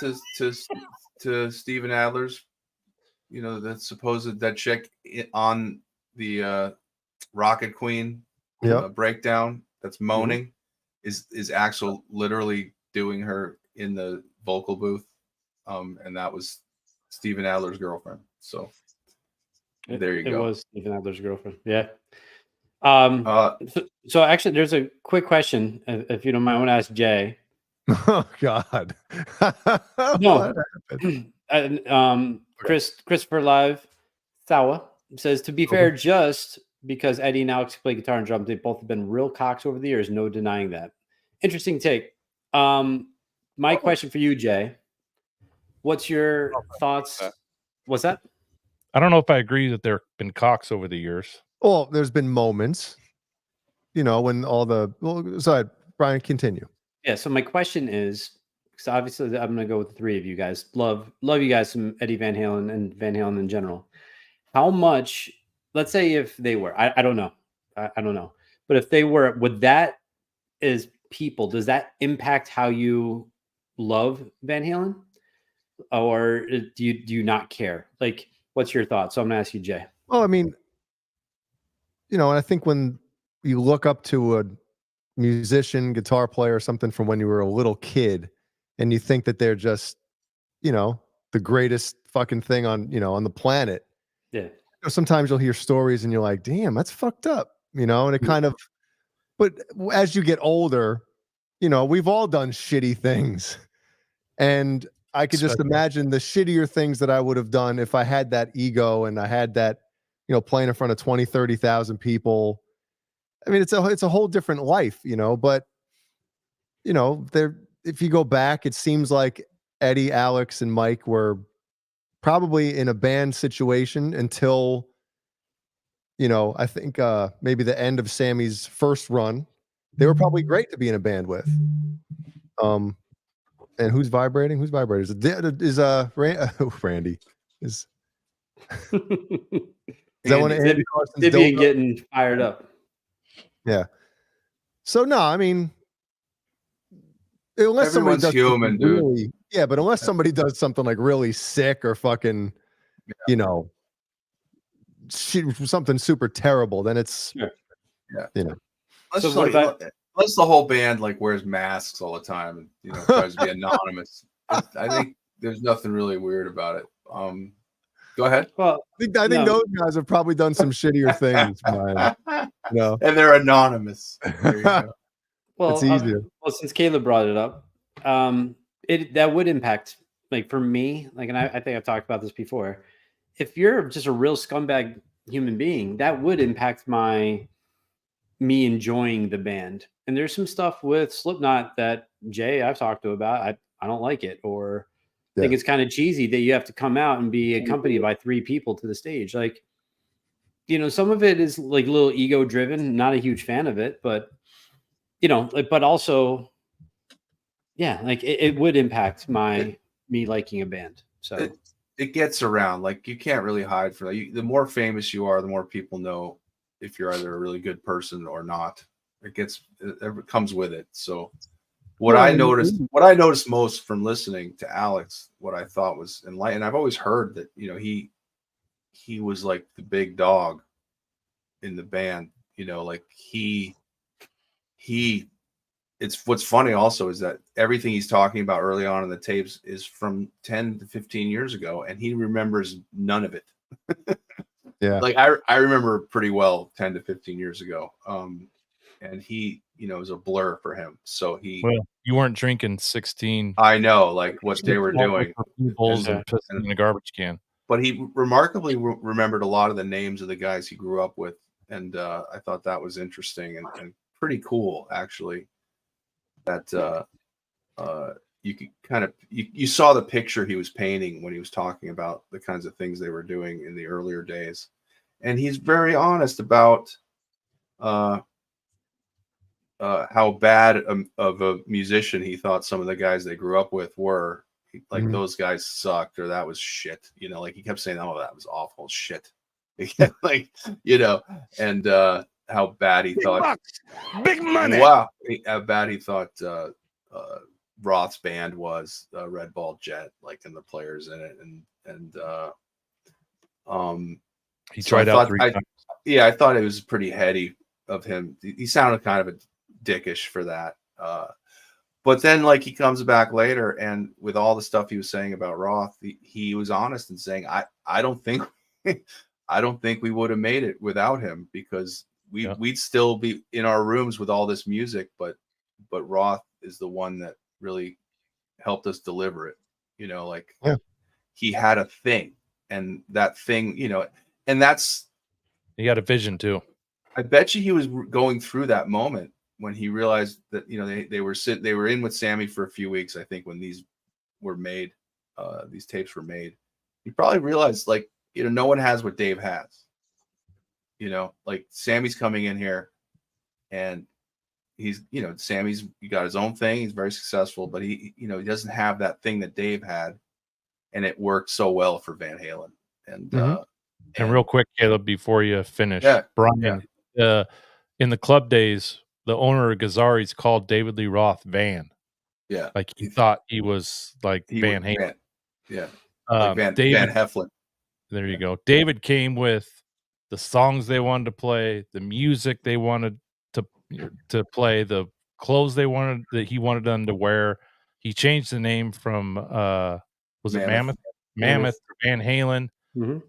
to Steven Adler's? That supposed that chick on the Rocket Queen breakdown that's moaning is Axel literally doing her in the vocal booth, and that was Steven Adler's girlfriend. So there you go. It was Steven Adler's girlfriend. Yeah. So actually, there's a quick question, if you don't mind. I want to ask Jay. Oh God. No. Christopher Live Sawa says, to be fair, just because Eddie and Alex play guitar and drums, they've both been real cocks over the years. No denying that. Interesting take. My question for you, Jay. What's your thoughts? What's that? I don't know if I agree that there have been cocks over the years. Well, there's been moments. when all the sorry, Brian, continue. Yeah. So my question is, because obviously I'm going to go with the three of you guys. Love you guys from Eddie Van Halen and Van Halen in general. How much? Let's say if they were, I don't know, I don't know, but if they were, would that as people, does that impact how you love Van Halen, or do you not care? Like, what's your thoughts? So I'm going to ask you, Jay. Well, I mean, and I think when you look up to a musician, guitar player, or something from when you were a little kid, and you think that they're just, the greatest fucking thing on, on the planet. Yeah. Sometimes you'll hear stories and you're like, damn, that's fucked up, and it kind of, but as you get older, we've all done shitty things. And I could just imagine the shittier things that I would have done if I had that ego and I had that, playing in front of 20, 30,000 people. I mean, it's a whole different life, but if you go back, it seems like Eddie, Alex, and Mike were probably in a band situation until, I think maybe the end of Sammy's first run. They were probably great to be in a band with. And who's vibrating? Who's vibrating? Randy? Is that one of Andy Carson's Vivian getting fired up? Yeah. So no, I mean, unless somebody does human, dude. Really, but unless somebody does something like really sick or fucking, something super terrible, then it's Unless the whole band like wears masks all the time and tries to be anonymous. I think there's nothing really weird about it. Go ahead. Well, I think those guys have probably done some shittier things, Brian. And they're anonymous. There you go. Well, it's easier. Well, since Caleb brought it up, that would impact, like, for me, like, and I think I've talked about this before. If you're just a real scumbag human being, that would impact me enjoying the band. And there's some stuff with Slipknot that Jay I've talked to about. I don't like it, or think it's kind of cheesy that you have to come out and be accompanied by 3 people to the stage. Like, some of it is like a little ego driven. Not a huge fan of it, but but also, like it would impact me liking a band. So it gets around. Like, you can't really hide from that. The more famous you are, the more people know if you're either a really good person or not. It comes with it. So what I noticed most from listening to Alex, what I thought was enlightening, I've always heard that, he was like the big dog in the band, like it's what's funny also is that everything he's talking about early on in the tapes is from 10 to 15 years ago, and he remembers none of it. Yeah. Like I remember pretty well 10 to 15 years ago. And he, it was a blur for him. So you weren't drinking 16. I know, like what they were doing. Bowls and pissing in a garbage can. But he remarkably remembered a lot of the names of the guys he grew up with. And I thought that was interesting and pretty cool, actually. That you could kind of you saw the picture he was painting when he was talking about the kinds of things they were doing in the earlier days. And he's very honest about how bad of a musician he thought some of the guys they grew up with were. Like, those guys sucked, or that was shit. Like he kept saying, "Oh, that was awful shit." Like, and how bad he thought. Big money. Wow, how bad he thought Roth's band was, Red Ball Jet, like, and the players in it, and he tried out 3 times. Yeah, I thought it was pretty heady of him. He sounded kind of a dickish for that. But then, like, he comes back later, and with all the stuff he was saying about Roth, he was honest in saying, I don't think we would have made it without him, because we'd still be in our rooms with all this music, but Roth is the one that really helped us deliver it. He had a thing, and that thing, and that's, he had a vision too. I bet you he was going through that moment when he realized that, they were in with Sammy for a few weeks, I think, when these were made, these tapes were made. He probably realized, like, no one has what Dave has. Like, Sammy's coming in here and he's, you know, Sammy's he got his own thing. He's very successful, but he, you know, he doesn't have that thing that Dave had, and it worked so well for Van Halen. And And real quick, Caleb, before you finish, Yeah, Brian, in the club days, the owner of Gazzari's called David Lee Roth Van. yeah, Like he thought he was like Van Halen. Yeah, like Van David Heflin. There you go. David came with the songs they wanted to play, the music they wanted to play, the clothes that he wanted them to wear. He changed the name from was it Mammoth? Mammoth to Van Halen.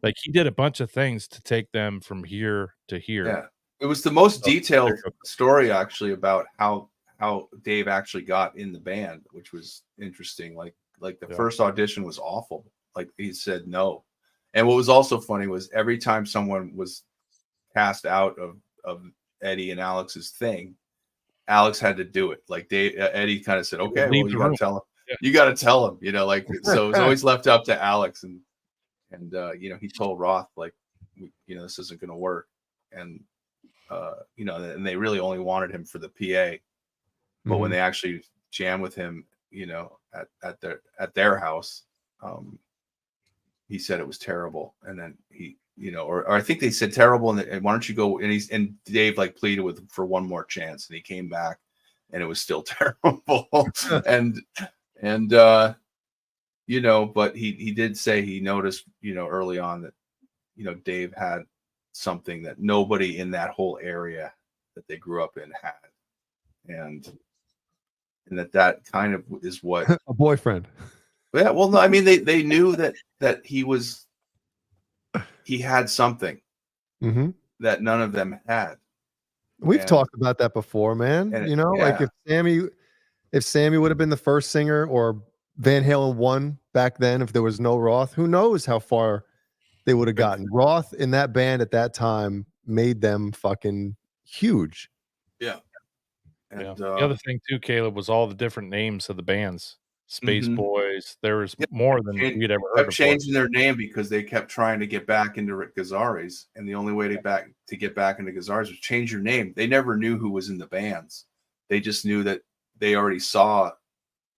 Like he did a bunch of things to take them from here to here. Yeah, it was the most detailed story actually about how Dave actually got in the band, which was interesting. Like the first audition was awful. Like he said no. And what was also funny was every time someone was cast out of Eddie and Alex's thing, Alex had to do it. Like Eddie kind of said, okay, well, you got to tell him. Yeah. You got to tell him, you know, like, so it was always left up to Alex. And you know, he told Roth, like, you know, this isn't going to work. And, you know, and they really only wanted him for the PA. But when they actually jammed with him, you know, at their house, he said it was terrible. And then he, you know, or I think they said terrible. And why don't you go? And Dave like pleaded with him for one more chance. And he came back and it was still terrible. and you know, but he did say he noticed, you know, early on that, you know, Dave had something that nobody in that whole area that they grew up in had. And that kind of is what a boyfriend. Yeah, well, no, I mean they knew that he had something that none of them had. We've talked about that before, man. You know, like if Sammy would have been the first singer, or Van Halen 1 back then, if there was no Roth, who knows how far they would have gotten. Roth in that band at that time made them fucking huge. Yeah. And the other thing too, Caleb, was all the different names of the bands. Space Boys. There was more than we'd ever heard. Kept changing their name because they kept trying to get back into Gazzari's, and the only way to get back into Gazzari's was change your name. They never knew who was in the bands. They just knew that they already saw,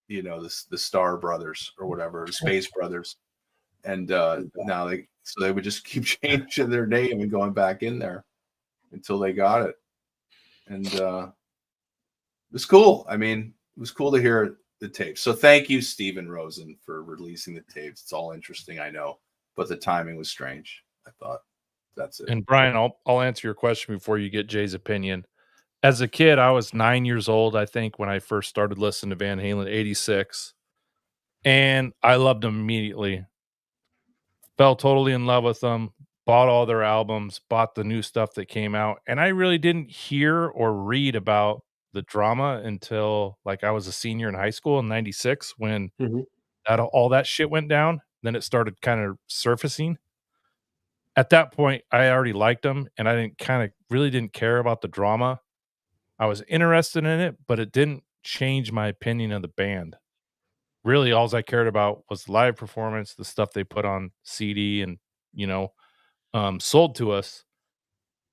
you know, the Star Brothers or whatever, the Space Brothers, and now they would just keep changing their name and going back in there until they got it, and it was cool. I mean, it was cool to hear the tapes. So thank you, Steven Rosen, for releasing the tapes. It's all interesting, I know, but the timing was strange. I thought that's it. And Brian, I'll answer your question before you get Jay's opinion. As a kid, I was 9 years old, I think, when I first started listening to Van Halen, 86. And I loved them immediately. Fell totally in love with them. Bought all their albums, bought the new stuff that came out. And I really didn't hear or read about the drama until like I was a senior in high school in 96 when all that shit went down. Then it started kind of surfacing. At that point, I already liked them, and I really didn't care about the drama. I was interested in it, but it didn't change my opinion of the band. Really, all I cared about was the live performance, the stuff they put on CD and, you know, sold to us.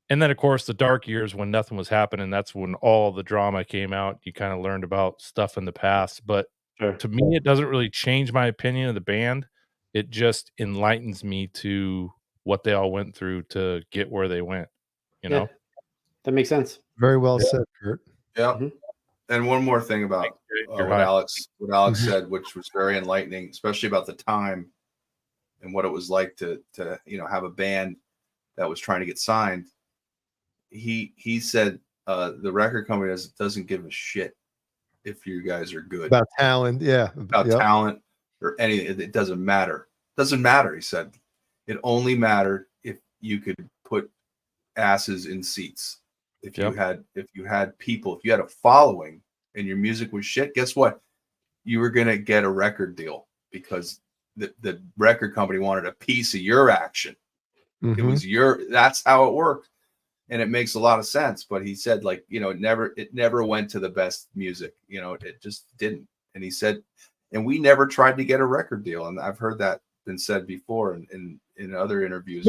And then, of course, the dark years when nothing was happening, that's when all the drama came out. You kind of learned about stuff in the past. But to me, it doesn't really change my opinion of the band. It just enlightens me to what they all went through to get where they went, you know? That makes sense. Very well said, Kurt. Yeah. And one more thing about what Alex said, which was very enlightening, especially about the time and what it was like to you know, have a band that was trying to get signed. He said the record company doesn't give a shit if you guys are good about talent, about talent or anything. It doesn't matter. Doesn't matter. He said it only mattered if you could put asses in seats. If you had people, if you had a following and your music was shit, guess what? You were gonna get a record deal because the record company wanted a piece of your action. It was that's how it worked. And it makes a lot of sense. But he said, like, you know, it never went to the best music. You know, it just didn't. And he said, and we never tried to get a record deal. And I've heard that been said before in other interviews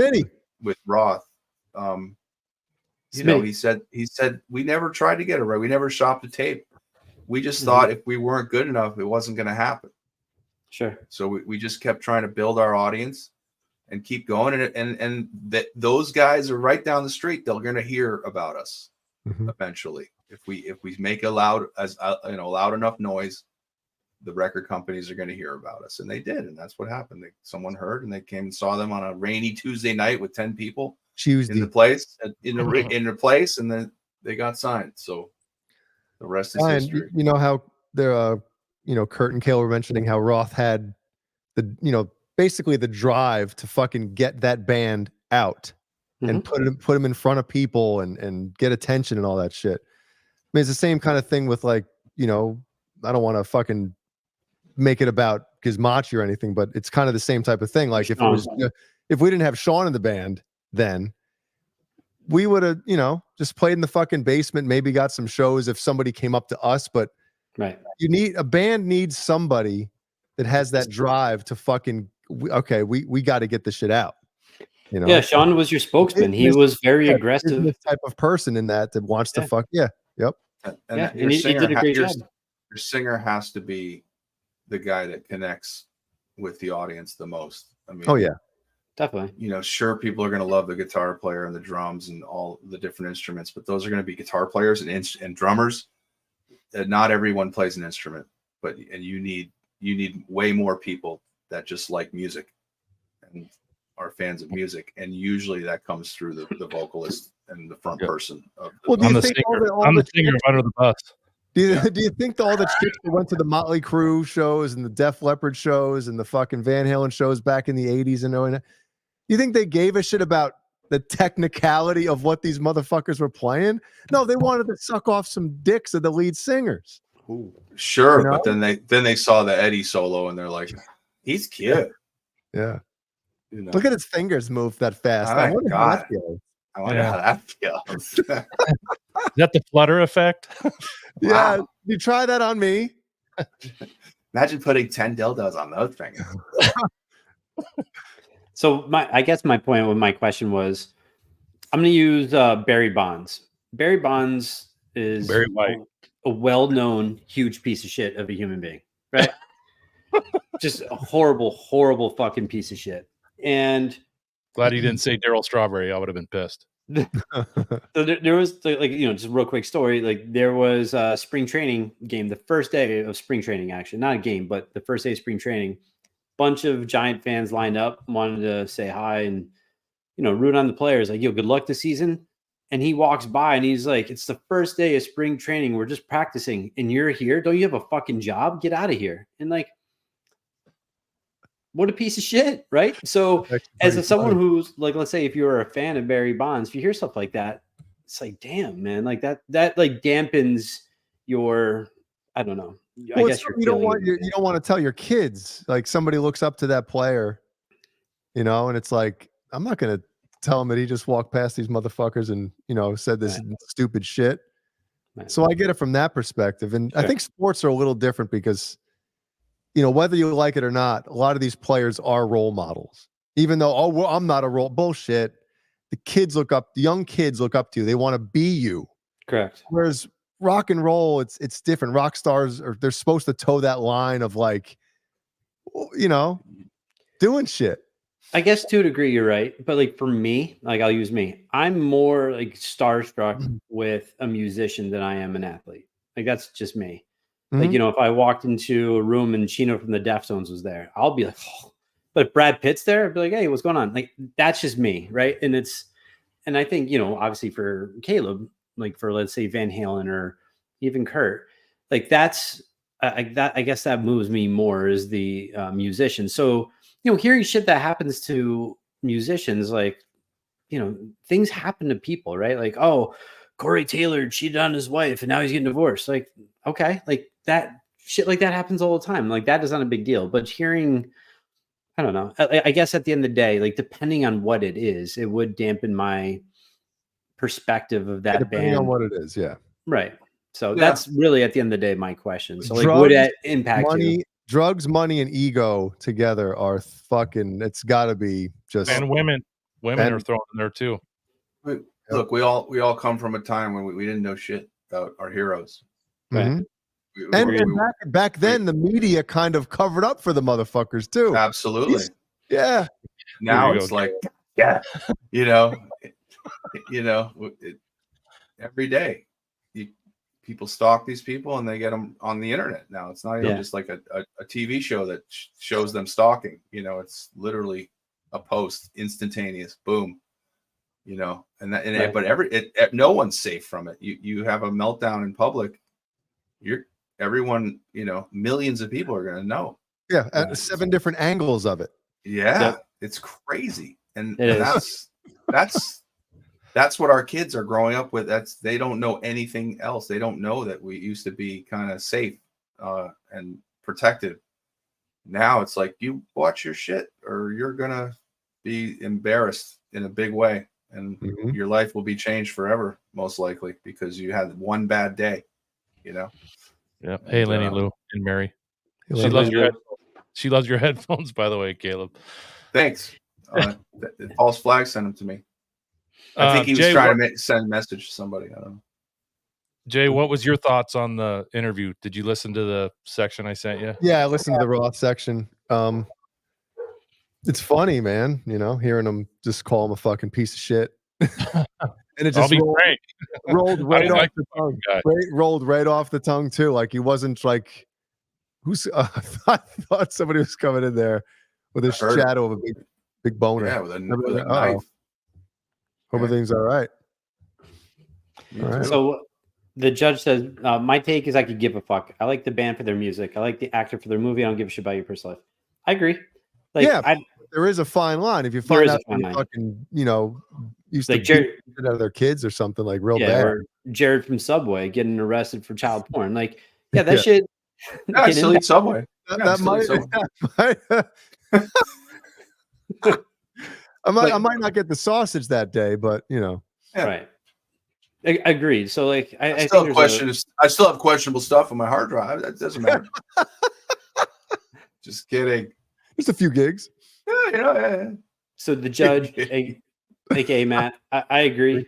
with Roth. you know, he said we never tried to get it right. We never shopped a tape. We just thought if we weren't good enough, it wasn't going to happen. Sure. So we just kept trying to build our audience and keep going. And that those guys are right down the street. They're going to hear about us eventually. If we make a loud enough noise, the record companies are going to hear about us. And they did. And that's what happened. Someone heard and they came and saw them on a rainy Tuesday night with 10 people in the place, in the place. And then they got signed. So the rest is history. You know how there, Kurt and Kale were mentioning how Roth had basically the drive to fucking get that band out and put them in front of people and get attention and all that shit. I mean, it's the same kind of thing with I don't want to fucking make it about Gizmachi or anything, but it's kind of the same type of thing. Like if we didn't have Sean in the band, then we would have, just played in the fucking basement, maybe got some shows if somebody came up to us, but a band needs somebody that has that drive to fucking, we got to get the shit out. Yeah, Sean was your spokesman. He was very aggressive. This type of person in that wants to fuck. Yeah. Yep. And he did a great job. Your singer has to be the guy that connects with the audience the most. I mean, oh yeah, definitely. Sure, people are going to love the guitar player and the drums and all the different instruments, but those are going to be guitar players and drummers. Not everyone plays an instrument, and you need way more people that just like music and are fans of music, and usually that comes through the vocalist and the front person. I'm the singer of Under the Bus. Do you think all the chicks that went to the Motley Crue shows and the Def Leppard shows and the fucking Van Halen shows back in the 80s and knowing that, you think they gave a shit about the technicality of what these motherfuckers were playing? No, they wanted to suck off some dicks of the lead singers. Ooh, sure, but then they saw the Eddie solo and they're like, he's cute. Yeah. Look at his fingers move that fast. I wonder how that feels. I wonder how that feels. Is that the flutter effect? Yeah, you try that on me. Imagine putting 10 dildos on those fingers. So I guess my point with my question was, I'm going to use Barry Bonds. Barry Bonds is Barry White, a well-known huge piece of shit of a human being, right? Just a horrible, horrible fucking piece of shit. And glad he didn't say Daryl Strawberry. I would have been pissed. So there was just a real quick story. Like there was a spring training game, the first day of spring training, actually, not a game, but the first day of spring training. Bunch of Giant fans lined up, wanted to say hi and root on the players. Like, yo, good luck this season. And he walks by and he's like, "It's the first day of spring training. We're just practicing, and you're here. Don't you have a fucking job? Get out of here!" And like, what a piece of shit, right? So as someone who's like, let's say if you're a fan of Barry Bonds, if you hear stuff like that, it's like, damn, man, like that like dampens your, I don't know. I guess you don't want to tell your kids, like somebody looks up to that player, and it's like, I'm not going to tell him that he just walked past these motherfuckers and, said this stupid shit. Right. So I get it from that perspective. And I think sports are a little different because, whether you like it or not, a lot of these players are role models. Even though, I'm not a role bullshit. The young kids look up to you. They want to be you. Correct. Whereas rock and roll, it's different. Rock stars they're supposed to toe that line of like, doing shit. I guess to a degree you're right. But like for me, like I'll use me. I'm more like starstruck with a musician than I am an athlete. Like that's just me. Like, if I walked into a room and Chino from the Deftones was there, I'll be like, oh. But if Brad Pitt's there, I'd be like, hey, what's going on? Like, that's just me, right? And I think, obviously for Caleb, like for, let's say, Van Halen or even Kurt, like that's, I guess that moves me more as the musician. So, hearing shit that happens to musicians, like, things happen to people, right? Like, oh, Corey Taylor cheated on his wife and now he's getting divorced. Like, okay, like that shit like that happens all the time. Like that is not a big deal. But hearing, I don't know, I guess at the end of the day, like depending on what it is, it would dampen my perspective of that depending band. On what it is, yeah. Right. So that's really at the end of the day, my question. So like, would that impact you? Drugs, money, and ego together are fucking, it's gotta be just. And women are thrown in there too. look, we all come from a time when we didn't know shit about our heroes. Mhm. Back then, the media kind of covered up for the motherfuckers too. Absolutely. Yeah. Now it's like, yeah, you know, every day people stalk these people and they get them on the internet. Now it's not even just like a TV show that shows them stalking. It's literally a post, instantaneous, boom. But no one's safe from it. You have a meltdown in public, everyone, millions of people are going to know. Yeah, 7 different angles of it. Yeah, it's crazy, and that's what our kids are growing up with. They don't know anything else. They don't know that we used to be kind of safe and protected. Now it's like, you watch your shit, or you're gonna be embarrassed in a big way, and your life will be changed forever, most likely, because you had one bad day. Yeah. Hey, Lenny Lou and Mary. She loves your headphones, by the way, Caleb. Thanks. False flag sent them to me. I think he was trying to send a message to somebody. I don't know. Jay, what was your thoughts on the interview? Did you listen to the section I sent you? Yeah, I listened to the Roth section. It's funny, man. Hearing him just call him a fucking piece of shit, and it just rolled right off the tongue. Rolled right off the tongue too. Like he wasn't like, I thought somebody was coming in there with a shadow of a big boner. Yeah, with a knife. Hope everything's all right. All right. So the judge says, my take is I could give a fuck. I like the band for their music. I like the actor for their movie. I don't give a shit about your personal life. I agree. There is a fine line. If you find out fucking, used to Jared out of their kids or something, like real bad. Or Jared from Subway getting arrested for child porn. Like, that shit. I still eat Subway. That might. I might not get the sausage that day, but right. Agreed. So like, I still have questionable stuff on my hard drive. That doesn't matter. Just kidding. Just a few gigs. Yeah. So the judge, aka Matt, I agree.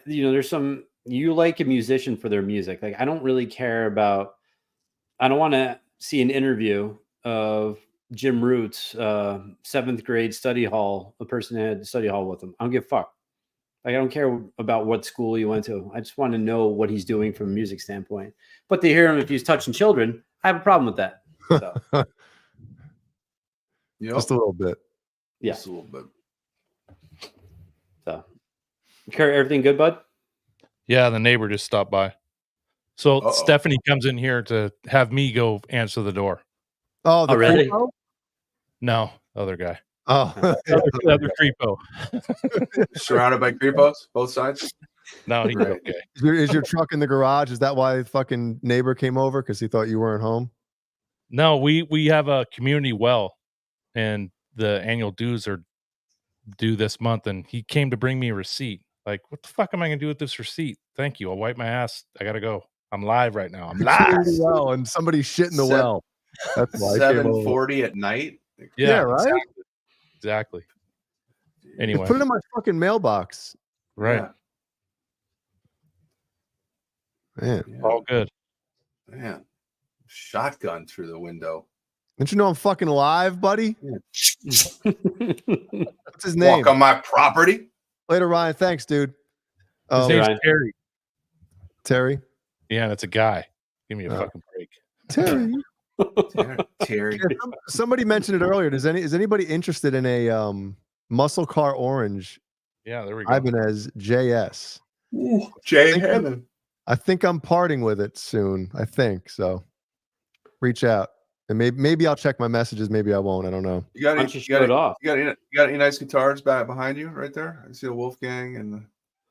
There's some, you like a musician for their music. Like, I don't really care about. I don't want to see an interview of Jim Root's 7th grade study hall, a person that had study hall with him. I don't give a fuck. Like, I don't care about what school he went to. I just want to know what he's doing from a music standpoint. But to hear him if he's touching children, I have a problem with that. So. Just a little bit. Yeah. Just a little bit. So, everything good, bud? Yeah, the neighbor just stopped by. So Stephanie comes in here to have me go answer the door. Oh, really? Creepo? No, other guy. Oh, other creepo. Surrounded by creepos, both sides. No, he's okay. Is your truck in the garage? Is that why the fucking neighbor came over because he thought you weren't home? No, we have a community well, and the annual dues are due this month, and he came to bring me a receipt. Like, what the fuck am I gonna do with this receipt? Thank you. I'll wipe my ass. I gotta go. I'm live right now. I'm live. Well, and somebody shit in the well. That's why 7:40 at night. Yeah, right. Exactly. Anyway, put it in my fucking mailbox. Right. Yeah. Man, all good. Man, shotgun through the window. Don't you know I'm fucking live, buddy? Yeah. What's his name? Walk on my property. Later, Ryan. Thanks, dude. His name's Terry. Terry? Yeah, that's a guy. Give me a fucking break. Terry. Terry. Yeah, somebody mentioned it earlier. Is anybody interested in a muscle car orange? Yeah, there we go. Ibanez JS. Ooh, Jay Halen. I think I'm parting with it soon. I think so. Reach out, and maybe I'll check my messages. Maybe I won't. I don't know. You got any nice guitars back behind you right there? I see the Wolfgang and the.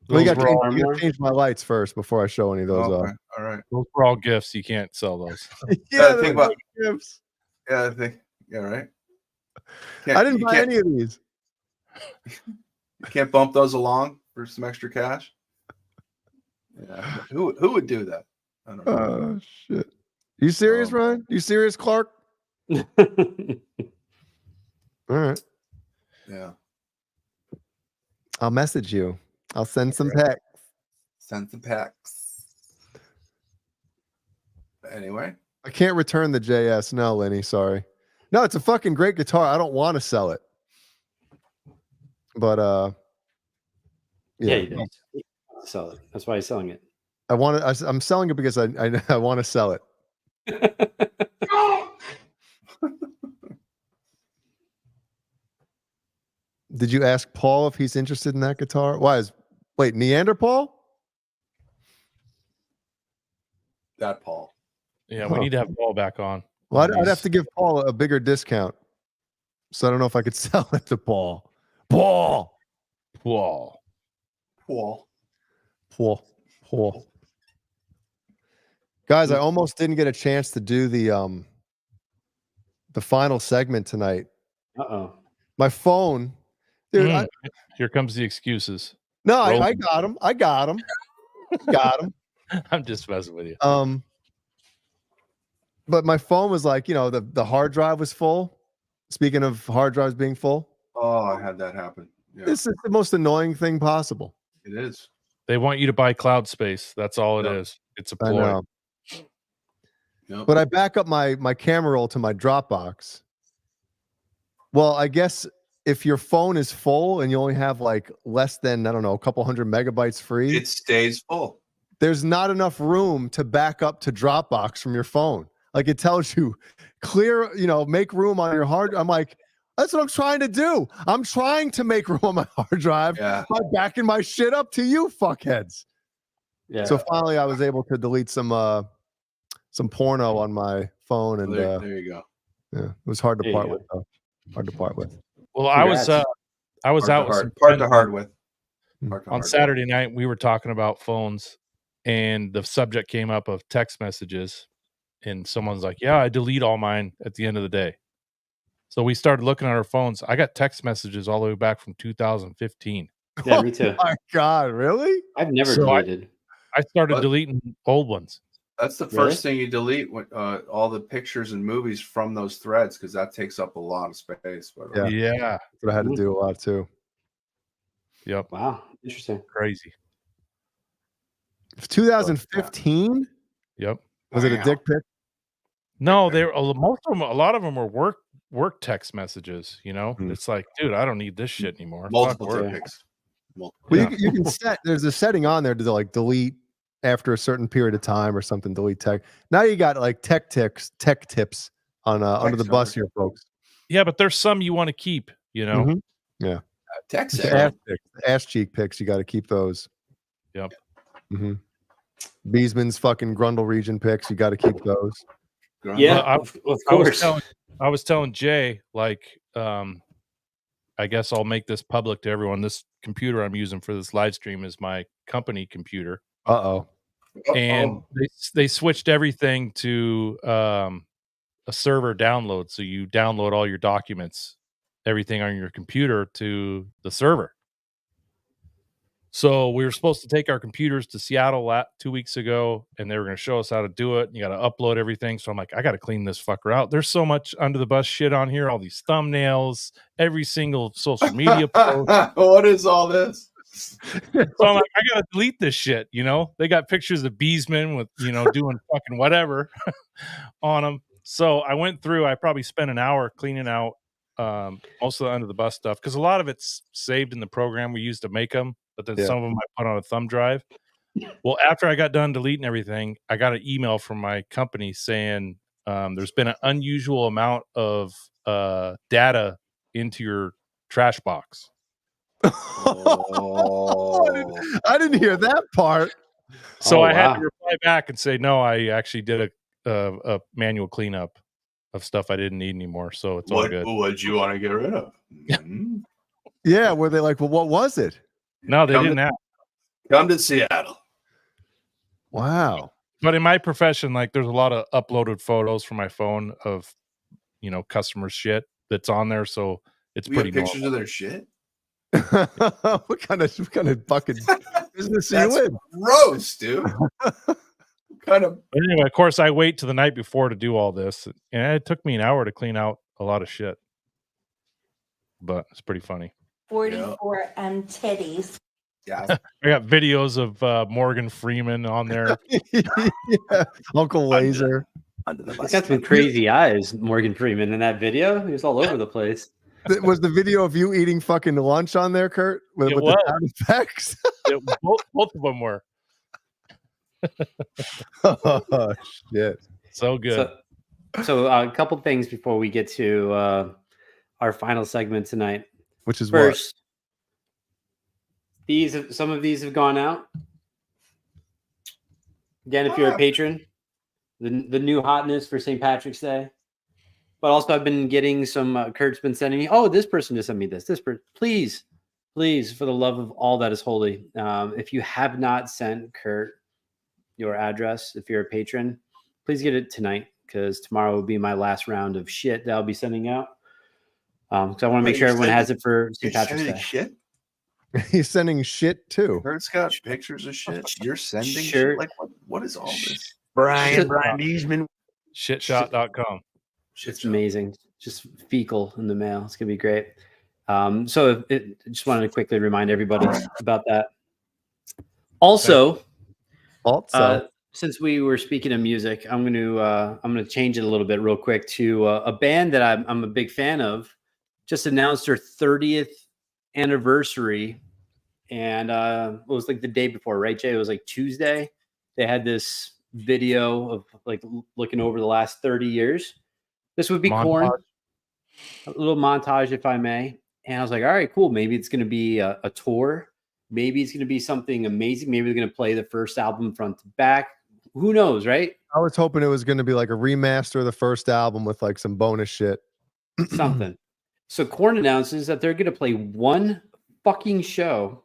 Well, you got to change my lights first before I show any of those off. All right. Those were all gifts. You can't sell those. Yeah, think about gifts. Yeah, I think. Yeah, right. I didn't buy any of these. You can't bump those along for some extra cash. Yeah. Who would do that? I don't know. Oh shit. You serious, Ryan? You serious, Clark? All right. Yeah. I'll message you. I'll send some packs. Send some packs. Anyway, I can't return the JS. No, Lenny, sorry. No, it's a fucking great guitar. I don't want to sell it. But Yeah, he does. He wants to sell it. That's why he's selling it. I want to. I'm selling it because I want to sell it. Did you ask Paul if he's interested in that guitar? Wait, Neanderthal? that Paul. Yeah, we need to have Paul back on. Well, I'd have to give Paul a bigger discount. So I don't know if I could sell it to Paul. Paul. Guys, I almost didn't get a chance to do the final segment tonight. Uh-oh. My phone, dude. Here comes the excuses. No, I got him. Got him. I'm just messing with you. But my phone was like, the hard drive was full. Speaking of hard drives being full. Oh, I had that happen. Yeah. This is the most annoying thing possible. It is. They want you to buy cloud space. That's all it is. It's a ploy. Yep. But I back up my camera roll to my Dropbox. Well, I guess if your phone is full and you only have like less than, I don't know, a couple hundred megabytes free, It stays full. there's not enough room to back up to Dropbox from your phone. Like it tells you clear, make room on your hard. I'm like, that's what I'm trying to do. I'm trying to make room on my hard drive by backing my shit up to you fuckheads. Yeah. So finally I was able to delete some porno on my phone, and there you go. Yeah, it was hard to part with though. Well, I was out with some part to hard with. On Saturday night. We were talking about phones, and the subject came up of text messages, and someone's like, "Yeah, I delete all mine at the end of the day." So we started looking at our phones. I got text messages all the way back from 2015. Yeah, me too. Oh my God, really? I've never deleted. I started deleting old ones. That's the first thing you delete when all the pictures and movies from those threads, because that takes up a lot of space. Yeah. That's what I had to do a lot too. Yep. Wow. Interesting. Crazy. 2015? Yep. Was it a dick pic? No, most of them. A lot of them were work text messages. It's like, dude, I don't need this shit anymore. Multiple Fuck dick work. pics. Well, you can set. There's a setting on there to like delete after a certain period of time or something. Delete tech. Now you got like tech tips on under the bus here, folks. Yeah, but there's some you want to keep. Yeah. Text ass cheek pics. You got to keep those. Yep. Mm-hmm. Beesman's fucking Grundle region pics. You got to keep those. Yeah, of course. I was telling Jay, like, I guess I'll make this public to everyone. This computer I'm using for this live stream is my company computer. And they switched everything to a server download. So you download all your documents, everything on your computer to the server. So we were supposed to take our computers to Seattle 2 weeks ago, and they were going to show us how to do it. And you got to upload everything. So I'm like, I got to clean this fucker out. There's so much under the bus shit on here. All these thumbnails, every single social media post. What is all this? So I'm like, I got to delete this shit. They got pictures of Beesman with, doing fucking whatever on them. So I went through, I probably spent an hour cleaning out most of the under the bus stuff, because a lot of it's saved in the program we use to make them. But then some of them I put on a thumb drive. Well, after I got done deleting everything, I got an email from my company saying there's been an unusual amount of data into your trash box. I didn't hear that part. So I had to reply back and say, no, I actually did a manual cleanup of stuff I didn't need anymore. So it's all good. What'd you want to get rid of? Yeah, were they like, well, what was it? No, they didn't have. Come to Seattle. Wow. But in my profession, like, there's a lot of uploaded photos from my phone of, customers' shit that's on there. So it's pretty normal. Pictures of their shit. what kind of fucking business are you in? Gross, dude. Anyway, of course, I wait to the night before to do all this, and it took me an hour to clean out a lot of shit. But it's pretty funny. 44M titties. Yeah. I got videos of Morgan Freeman on there. Yeah. Uncle Laser. He's got some crazy eyes, Morgan Freeman, in that video. He was all over the place. Was the video of you eating fucking lunch on there, Kurt? With It the was. sound effects? Both of them were. Oh, shit. So good. So a couple things before we get to our final segment tonight. Which is first, some of these have gone out. Again, if you're a patron, the new hotness for St. Patrick's Day. But also, I've been getting some. Kurt's been sending me. Oh, this person just sent me this. This person, please, for the love of all that is holy, if you have not sent Kurt your address, if you're a patron, please get it tonight, because tomorrow will be my last round of shit that I'll be sending out. Because I want to make sure everyone has it for St. Patrick's Day. Shit? He's sending shit too. Kurt's got pictures of shit. You're sending Sure. shit? Like, what is all this? Brian Eastman. Shitshot.com. It's amazing. Just fecal in the mail. It's gonna be great. So just wanted to quickly remind everybody about that. Also, since we were speaking of music, I'm gonna change it a little bit real quick to a band that I'm a big fan of. Just announced their 30th anniversary, and it was like the day before, right, Jay? It was like Tuesday. They had this video of like looking over the last 30 years. This would be Korn. A little montage, if I may. And I was like, all right, cool. Maybe it's going to be a tour. Maybe it's going to be something amazing. Maybe they're going to play the first album front to back. Who knows, right? I was hoping it was going to be like a remaster of the first album with like some bonus shit. Something. So Korn announces that they're going to play one fucking show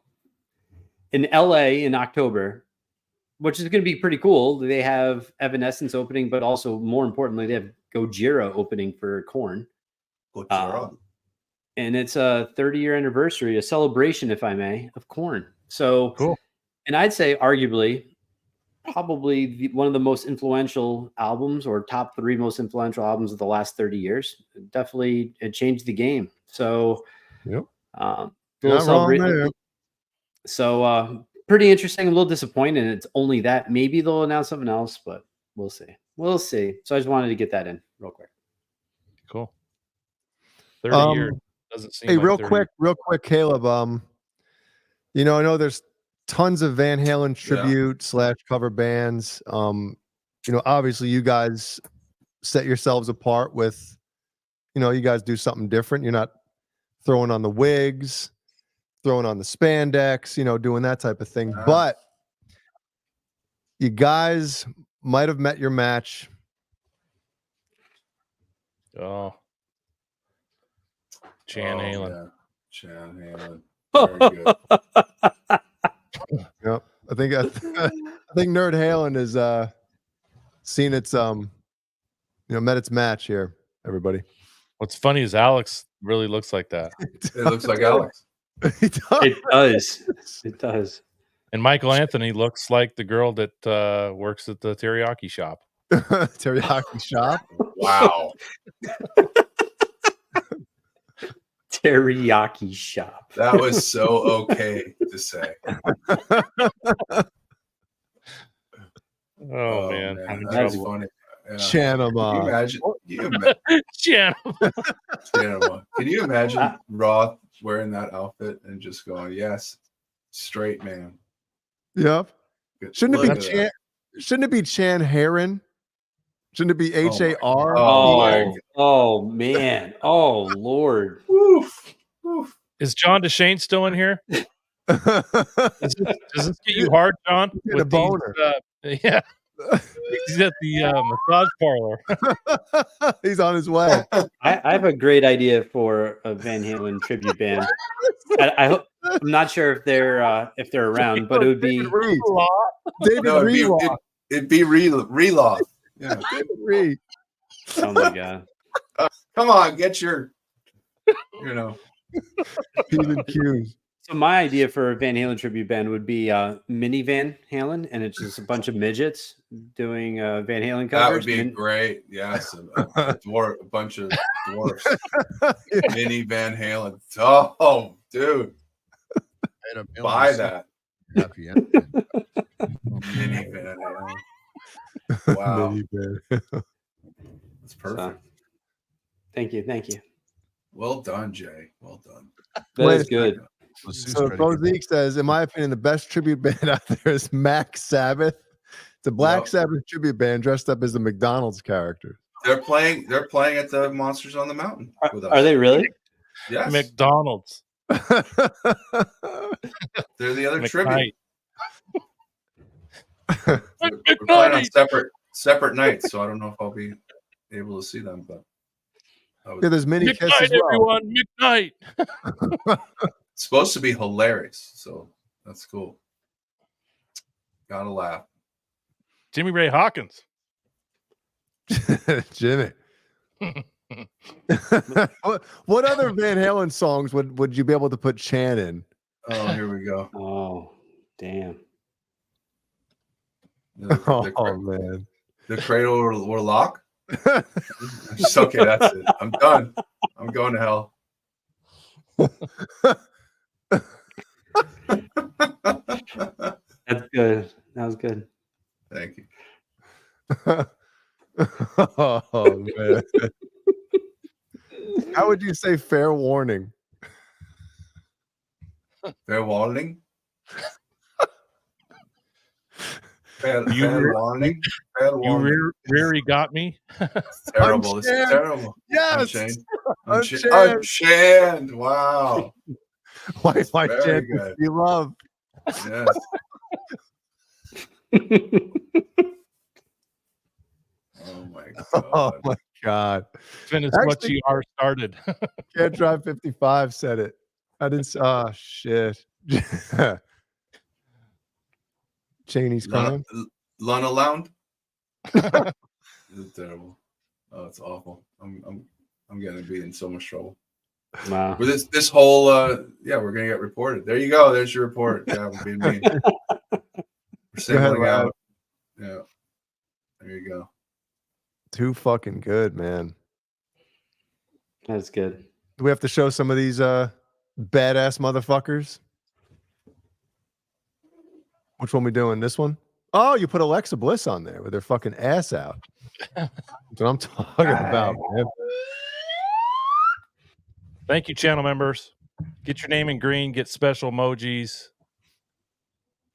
in LA in October, which is going to be pretty cool. They have Evanescence opening, but also more importantly, they have Gojira opening for Korn. And it's a 30-year anniversary, a celebration, if I may, of Korn. So cool. And I'd say arguably probably one of the most influential albums, or top 3 most influential albums of the last 30 years. Definitely it changed the game. So yep. Little celebration. So pretty interesting, a little disappointing. It's only that. Maybe they'll announce something else, but we'll see. We'll see. So I just wanted to get that in real quick. Cool. 30 years doesn't seem hey, like real 30. quick, Caleb. You know, I know there's tons of Van Halen tribute / cover bands. You know, obviously you guys set yourselves apart with, you know, you guys do something different. You're not throwing on the wigs, throwing on the spandex, you know, doing that type of thing. But you guys might have met your match. Oh. Chan Halen. Yeah. Chan Halen. Very good. Yep. I think Nerd Halen has seen its met its match here, everybody. What's funny is Alex really looks like that. It looks like Alex. It does. It does. And Michael Anthony looks like the girl that works at the teriyaki shop. Teriyaki shop? Wow. Teriyaki shop. That was so okay to say. Oh man. That's funny. Yeah. Chanama. Can you imagine Roth wearing that outfit and just going, yes, straight man? Yep. Good. Shouldn't Look it be at Chan? that. Shouldn't it be Chan Heron? Shouldn't it be HAR? Oh man. Oh Lord. Oof. Oof. Is John DeShane still in here? Does this get you hard, John? Get a boner. Yeah. He's at the massage parlor. He's on his way. I have a great idea for a Van Halen tribute band. I hope. I'm not sure if they're around, but it would be David Reed. It'd be Reloth. Yeah. David Reed. Oh my god. Come on, get your, you know. P's and Q's. So my idea for a Van Halen tribute band would be mini Van Halen, and it's just a bunch of midgets doing Van Halen covers. That would be great. Yes, a bunch of dwarfs. Mini Van Halen. Oh, Dude, And a buy that. Happy ending. Mini Van Halen. Wow. That's perfect. Thank you. Well done, Jay. Well done. That is good. So Bozique says, in my opinion, the best tribute band out there is Mac Sabbath. It's a Black Sabbath tribute band dressed up as a McDonald's character. They're playing at the Monsters on the Mountain with us. Are they really? Yes. McDonald's. They're the other tribute. We're playing on separate nights, so I don't know if I'll be able to see them, but there's mini Kiss as well. Everyone, midnight. It's supposed to be hilarious, so that's cool. Gotta laugh. Jimmy Ray Hawkins. Jimmy. what other Van Halen songs would you be able to put Chan in? Oh, here we go. Oh, damn. Man. The Cradle or Lock? Okay, that's it. I'm done. I'm going to hell. That's good. That was good. Thank you. Oh man. How would you say fair warning? Fair warning? Fair warning? Fair warning. You really got me. It's terrible. This is terrible. Yes. Unchained. Wow. Why very Chan good. you love? Yes. Oh my god. Oh my god. Finish what you are started. Can't Drive 55 said it. I didn't. Oh shit. Cheney's coming. Lana Lounge. It's terrible. Oh, it's awful. I'm gonna be in so much trouble. Wow. With this whole we're gonna get reported. There you go. There's your report. Yeah, we're being mean. We're singling out. Yeah. There you go. Too fucking good, man. That's good. Do we have to show some of these badass motherfuckers? Which one we doing? This one? Oh, you put Alexa Bliss on there with her fucking ass out. That's what I'm talking about, man. Thank you, channel members. Get your name in green, get special emojis,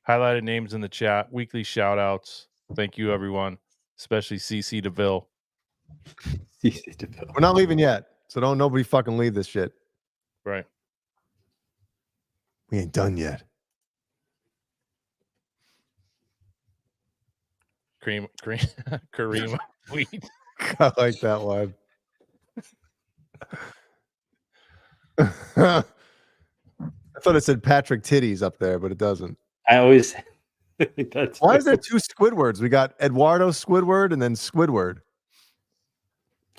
highlighted names in the chat, weekly shout outs. Thank you, everyone, especially CC DeVille. CC DeVille. We're not leaving yet, so don't nobody fucking leave this shit. Right. We ain't done yet. Kareem Wheat. I like that one. I thought it said Patrick Titties up there, but it doesn't. I always think that's why is there two Squidwards? We got Eduardo Squidward and then Squidward.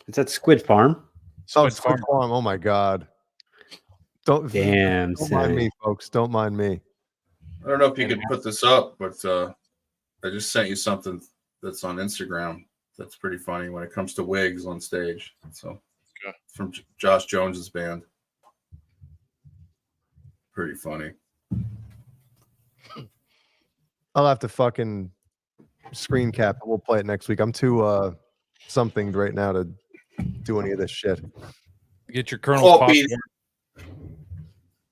Is that Squid Farm? Squid Farm. Oh my god. Don't mind me, folks. Don't mind me. I don't know if you could put this up, but I just sent you something that's on Instagram that's pretty funny when it comes to wigs on stage. So it's from Josh Jones's band. Pretty funny. I'll have to fucking screen cap it. We'll play it next week. I'm too something right now to do any of this shit. Get your Colonel's popcorn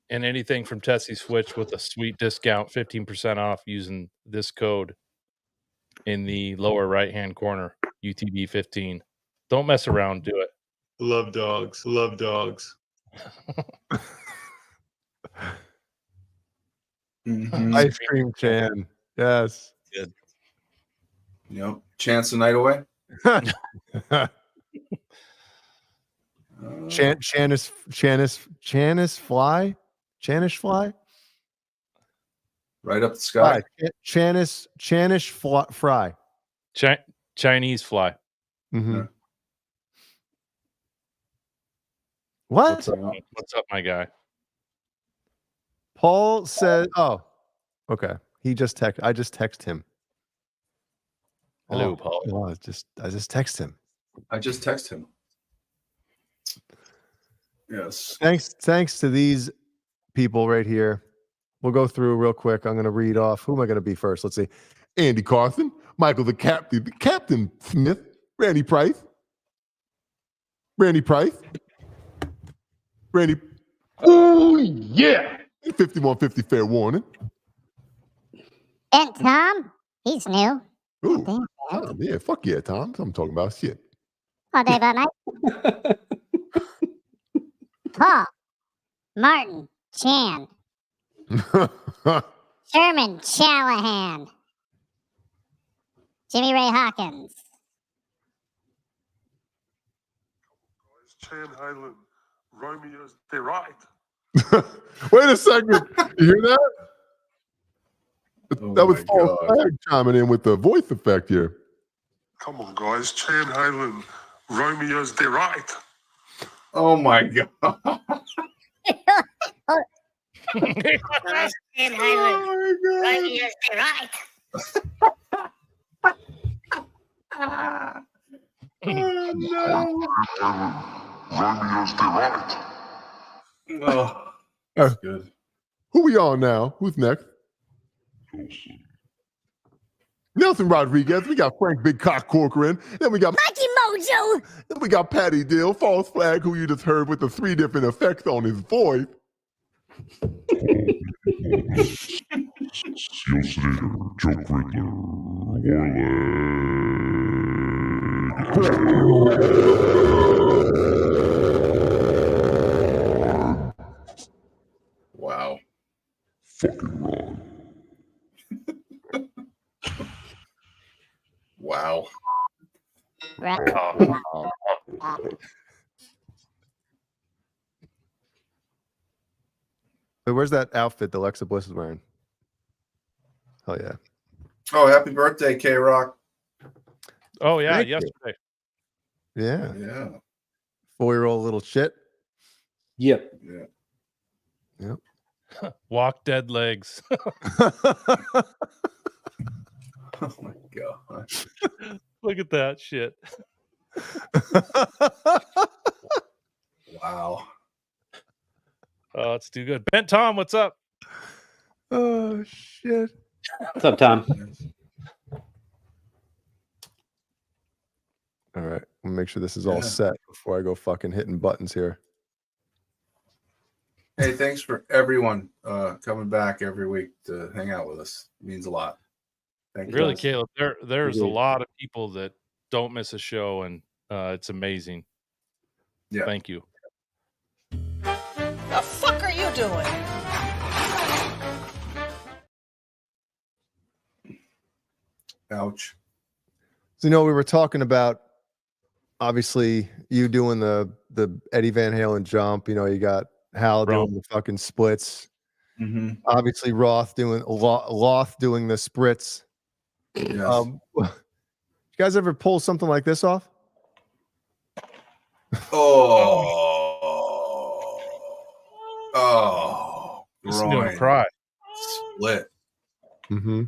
and anything from Tessie Switch with a sweet discount, 15% off using this code in the lower right-hand corner, UTB15. Don't mess around. Do it. Love dogs. Love dogs. Ice cream Chan. Yes. Good. Yep. Chance the night away. Chanish fly. Right up the sky. Chanish fry. Chinese fly. Mm-hmm. Yeah. What? What's up, my guy? Paul said, "Oh, okay." I just text him. Hello, Paul. Oh, I just text him. I just text him. Yes. Thanks to these people right here. We'll go through real quick. I'm going to read off. Who am I going to be first? Let's see. Andy Carson, Michael the Captain Smith, Randy Price, Randy. Oh yeah. 5150 fair warning. And Tom, he's new. Ooh, Damn, Tom, yeah, fuck yeah, Tom. I'm talking about shit. all day, all night. Paul, Martin, Chan, Sherman Callahan, Jimmy Ray Hawkins. Chan Halen, Romeo's Delight. Wait a second. You hear that? Oh That was my False God. Flag chiming in with the voice effect here. Come on, guys. Chan Halen, Romeo's Delight. Oh my God. And Highland, Romeo's Delight. Romeo's Delight. Oh, that's good. Who we on now? Who's next? Nelson Rodriguez. We got Frank Big Cock Corcoran. Then we got Mikey Mojo. Then we got Patty Dill, False Flag, who you just heard with the 3 different effects on his voice. Seal Slater, Joke Riddler, Wow. fucking wrong. Wow. Right. Hey, where's that outfit that Alexa Bliss is wearing? Hell yeah. Oh, happy birthday, K Rock. Oh yeah, Thank you. yesterday. Yeah. Yeah. 4-year-old little shit. Yep. Yeah. Yep. Walk dead legs. Oh my God. Look at that shit. Wow. Oh, it's too good. Bent Tom, what's up? Oh shit. What's up, Tom? All right. I'll make sure this is all Yeah. set before I go fucking hitting buttons here. Hey, thanks for everyone coming back every week to hang out with us. It means a lot. Thank you. Really, guys. Caleb, there's a Agreed. lot of people that don't miss a show, and it's amazing. Yeah. Thank you. The fuck are you doing? Ouch. So we were talking about obviously you doing the Eddie Van Halen jump. You got Hal Bro. doing the fucking splits. Mm-hmm. Obviously Roth doing the spritz. Yes. You guys ever pull something like this off? Oh. Listen to him Groin. cry. Split. Mm-hmm.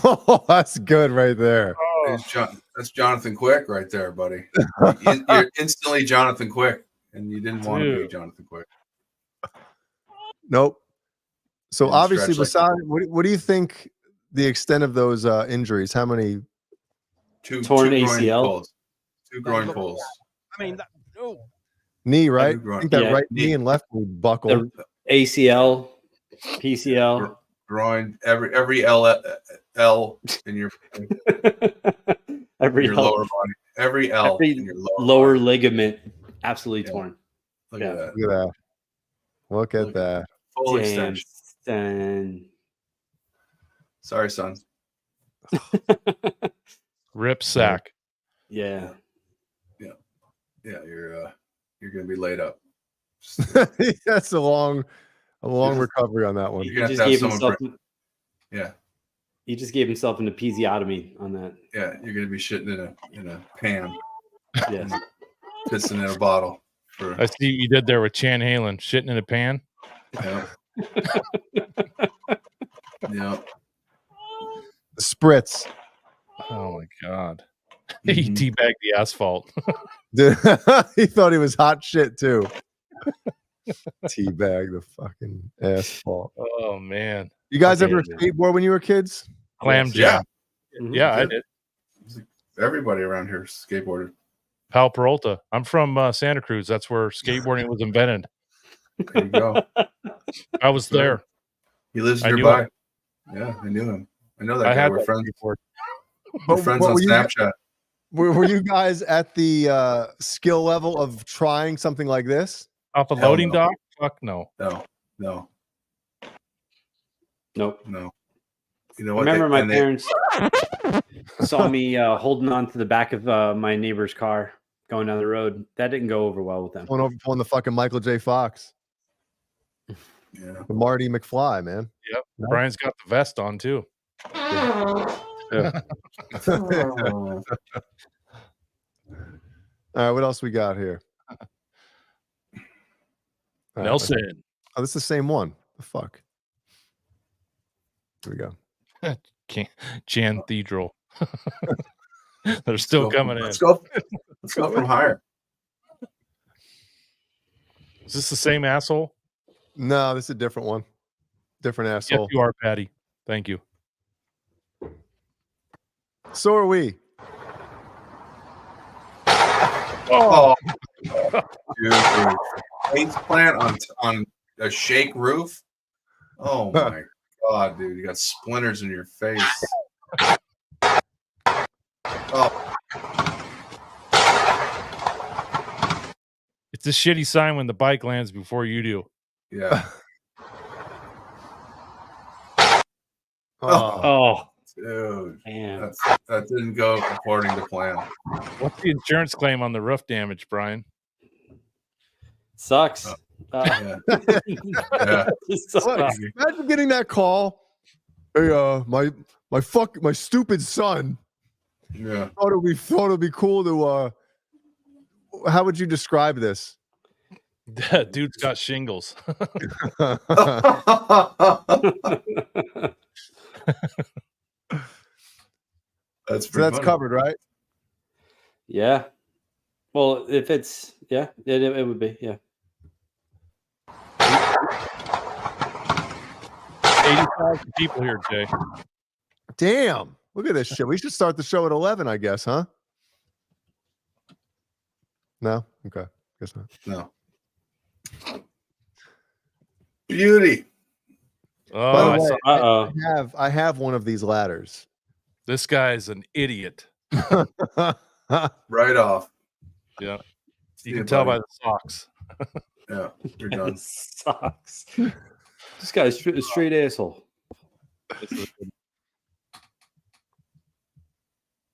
Oh, that's good right there. That's Jonathan Quick right there, buddy. You're instantly Jonathan Quick, and you didn't want to be Dude. Jonathan Quick. Nope. So Didn't obviously, stretch like- besides, what do you think the extent of those injuries? How many? Two Torn groin ACL? pulls. 2 groin pulls. I mean, Knee, right? groin. I think that Yeah. right knee and left knee buckle. The ACL, PCL. Groin. Every L in your Every your L- lower body. Every L every in your lower body. ligament absolutely Yeah. torn. Look yeah. at that. Look at that. Look at Look. that. Full Damn, extension. son. Sorry, son. rip sack. Yeah. Yeah, you're gonna be laid up. That's a long recovery on that one. You're He gonna just have to gave have someone. himself. Yeah, He just gave himself an episiotomy on that. yeah. You're gonna be shitting in a pan, Yes. pissing in a bottle. For I see what you did there with Chan Halen, shitting in a pan. yeah. Yeah. The spritz. Oh my god. He Mhm. teabagged the asphalt. Dude, he thought he was hot shit too. Teabag the fucking asphalt. Oh man. You guys Okay, ever man. skateboard when you were kids? Clam Yeah. jam. Mhm. Yeah, I did. did. Everybody around here skateboarded. Pal Peralta. I'm from Santa Cruz. That's where skateboarding was invented. There you go. I was there. He lives I knew nearby. Yeah, I knew him. I know that I guy. had We're that friends. skateboard. We're friends on were you- Snapchat. Were you guys at the skill level of trying something like this? Off a Hell loading no. dock? Fuck no. No. Nope. You know I what? remember my and parents saw me holding on to the back of my neighbor's car going down the road. That didn't go over well with them. Pulling the fucking Michael J. Fox. Yeah. The Marty McFly, man. Yep. No? Brian's got the vest on too. Yeah. All right, what else we got here? All right, Nelson. oh, this is the same one. The fuck? Here we go. Chanthedral. They're still coming in. Let's go from higher. Is this the same asshole? No, this is a different one. Different Yes, asshole. you are, Patty. Thank you. So are we. Oh, dude, face plant on a shake roof. Oh my god, dude, you got splinters in your face. Oh, It's a shitty sign when the bike lands before you do. yeah. Oh, Dude, man. that didn't go according to plan. What's the insurance claim on the roof damage, Brian? Sucks. Yeah. Yeah. It sucks. Look, imagine getting that call. Hey, my stupid son Yeah. thought it'd be cool to how would you describe this? Dude's got shingles. That's So that's funny. covered, right? Yeah. Well, if it's it would be 80,000 people here, Jay. Damn. Look at this shit. We should start the show at 11, I guess, huh? No? Okay. Guess not. No. Beauty. Oh, By the I way, saw- I have one of these ladders. this guy's an idiot. Right off. Yeah. See You can you, tell by buddy. the socks. Yeah, you're done. sucks. This guy's a straight asshole.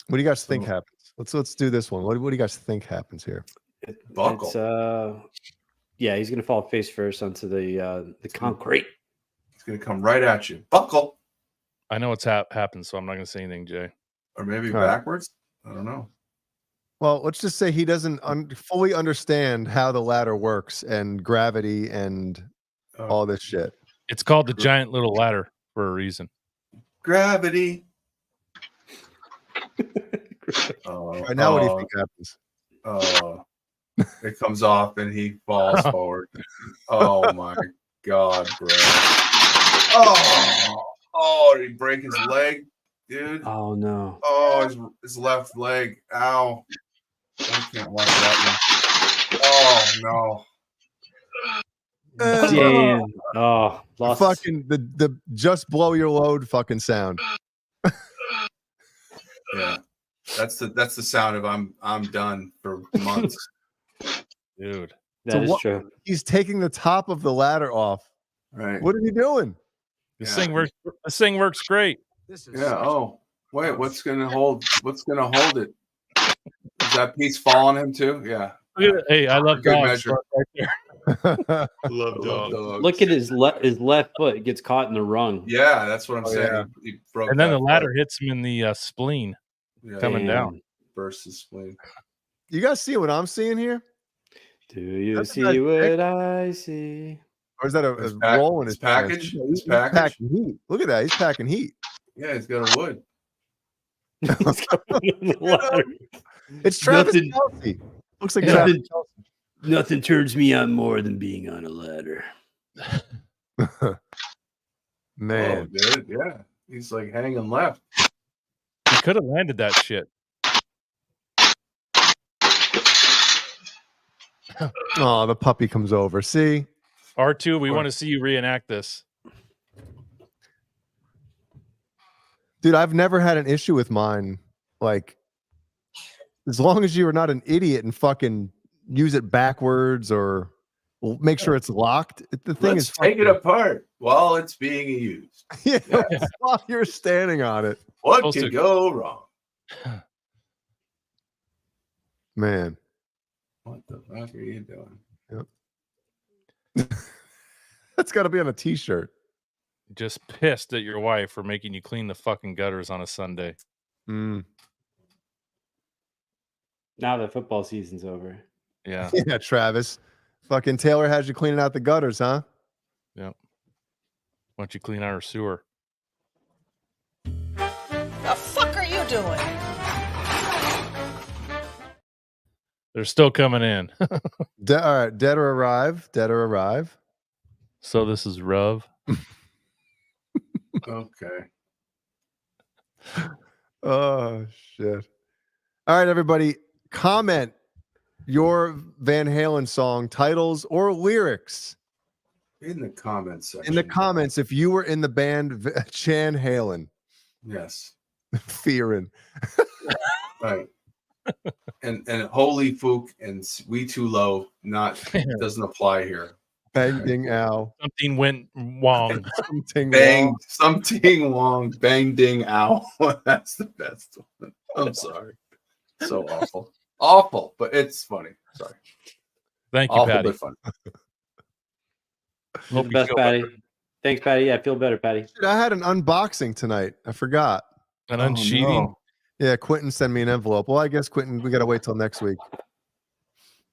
What do you guys think happens? Let's do this one. What do you guys think happens here? Buckle. It's, yeah, he's gonna fall face first onto the concrete. It's gonna come right at you. Buckle. I know what's happened, so I'm not going to say anything, Jay. Or maybe All right. backwards. I don't know. Well, let's just say he doesn't fully understand how the ladder works and gravity and all this shit. It's called the giant little ladder for a reason. Gravity. Right now, what do you think happens? It comes off and he falls forward. Oh my god, bro. Oh, did he break his leg, dude? Oh no. Oh, his left leg. Ow. I can't watch that one. Oh no. Damn. Oh, lost. Fucking the just blow your load fucking sound. Yeah. That's the sound of I'm done for months. Dude. That is true. He's taking the top of the ladder off. Right. What are you doing? This thing works great. Yeah. Oh, wait. What's gonna hold it? Is that piece fall on him too? Yeah. Hey, I love Good dogs. measure. Right there. Love dogs. Look at his left foot. It gets caught in the rung. Yeah, that's what I'm saying. yeah. He broke And then that the ladder foot. hits him in the spleen coming Damn. down. Burst his spleen. You guys see what I'm seeing here? Do you That's see a nice what I see? Or is that a roll in his package? pants? His He's package? packing heat. Look at that. He's packing heat. Yeah, he's got a wood. It's Travis Nothing- Kelce. Looks like Nothing- Travis Kelce. Nothing turns me on more than being on a ladder. Man, Oh, dude, yeah. He's like hanging left. He could have landed that shit. oh, the puppy comes over. See, R2, we want to see you reenact this. dude, I've never had an issue with mine. Like, as long as you are not an idiot and fucking use it backwards or make sure it's locked. The thing Let's is, take it apart while it's being used. yeah, Yeah. while you're standing on it. What Supposed could to- go wrong? Man, What the fuck are you doing? that's got to be on a t-shirt. Just pissed at your wife for making you clean the fucking gutters on a Sunday. Mm. Now that football season's over. Yeah. Yeah, Travis. Fucking Taylor has you cleaning out the gutters, huh? Yeah. Why don't you clean out her sewer? The fuck are you doing? They're still coming in. All right, dead or arrive. Dead or arrive. So this is Rev. Okay. Oh shit. All right, everybody. Comment your Van Halen song titles or lyrics In the comments section. in the comments if you were in the band Chan Halen. Yes. Fearing. Right. And Holy Fook and We Too Low doesn't apply here. Bang ding ow. Something went wrong. Something Bang wrong. something wrong. Bang ding ow. That's the best one. I'm sorry. So awful. Awful, but it's funny. Sorry. Thank you, Awful, Patty. but funny. You're the best, Patty. Thanks, Patty. Yeah, feel better, Patty. Dude, I had an unboxing tonight. I forgot. An unsheathing. no. Yeah, Quentin sent me an envelope. Well, I guess Quentin, we gotta wait till next week.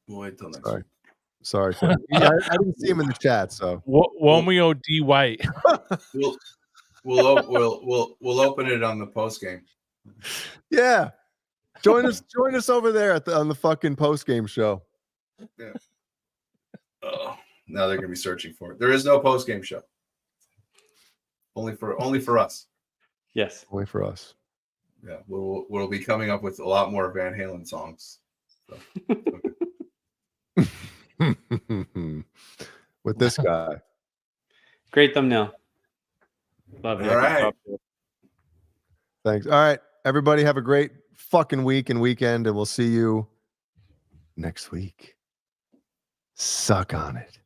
We'll wait till next Sorry. week. Sorry, Quentin. Yeah, I didn't see him in the chat, so Womeo D White. We'll open it on the post game. yeah. Join us over there on the fucking post game show. Yeah. Oh, now they're gonna be searching for it. There is no post game show. Only for us. Yes. Only for us. Yeah, we'll be coming up with a lot more Van Halen songs. So, okay. With this guy. Great thumbnail. Love it. All right. Thanks. All right, everybody, have a great fucking week and weekend, and we'll see you next week. Suck on it.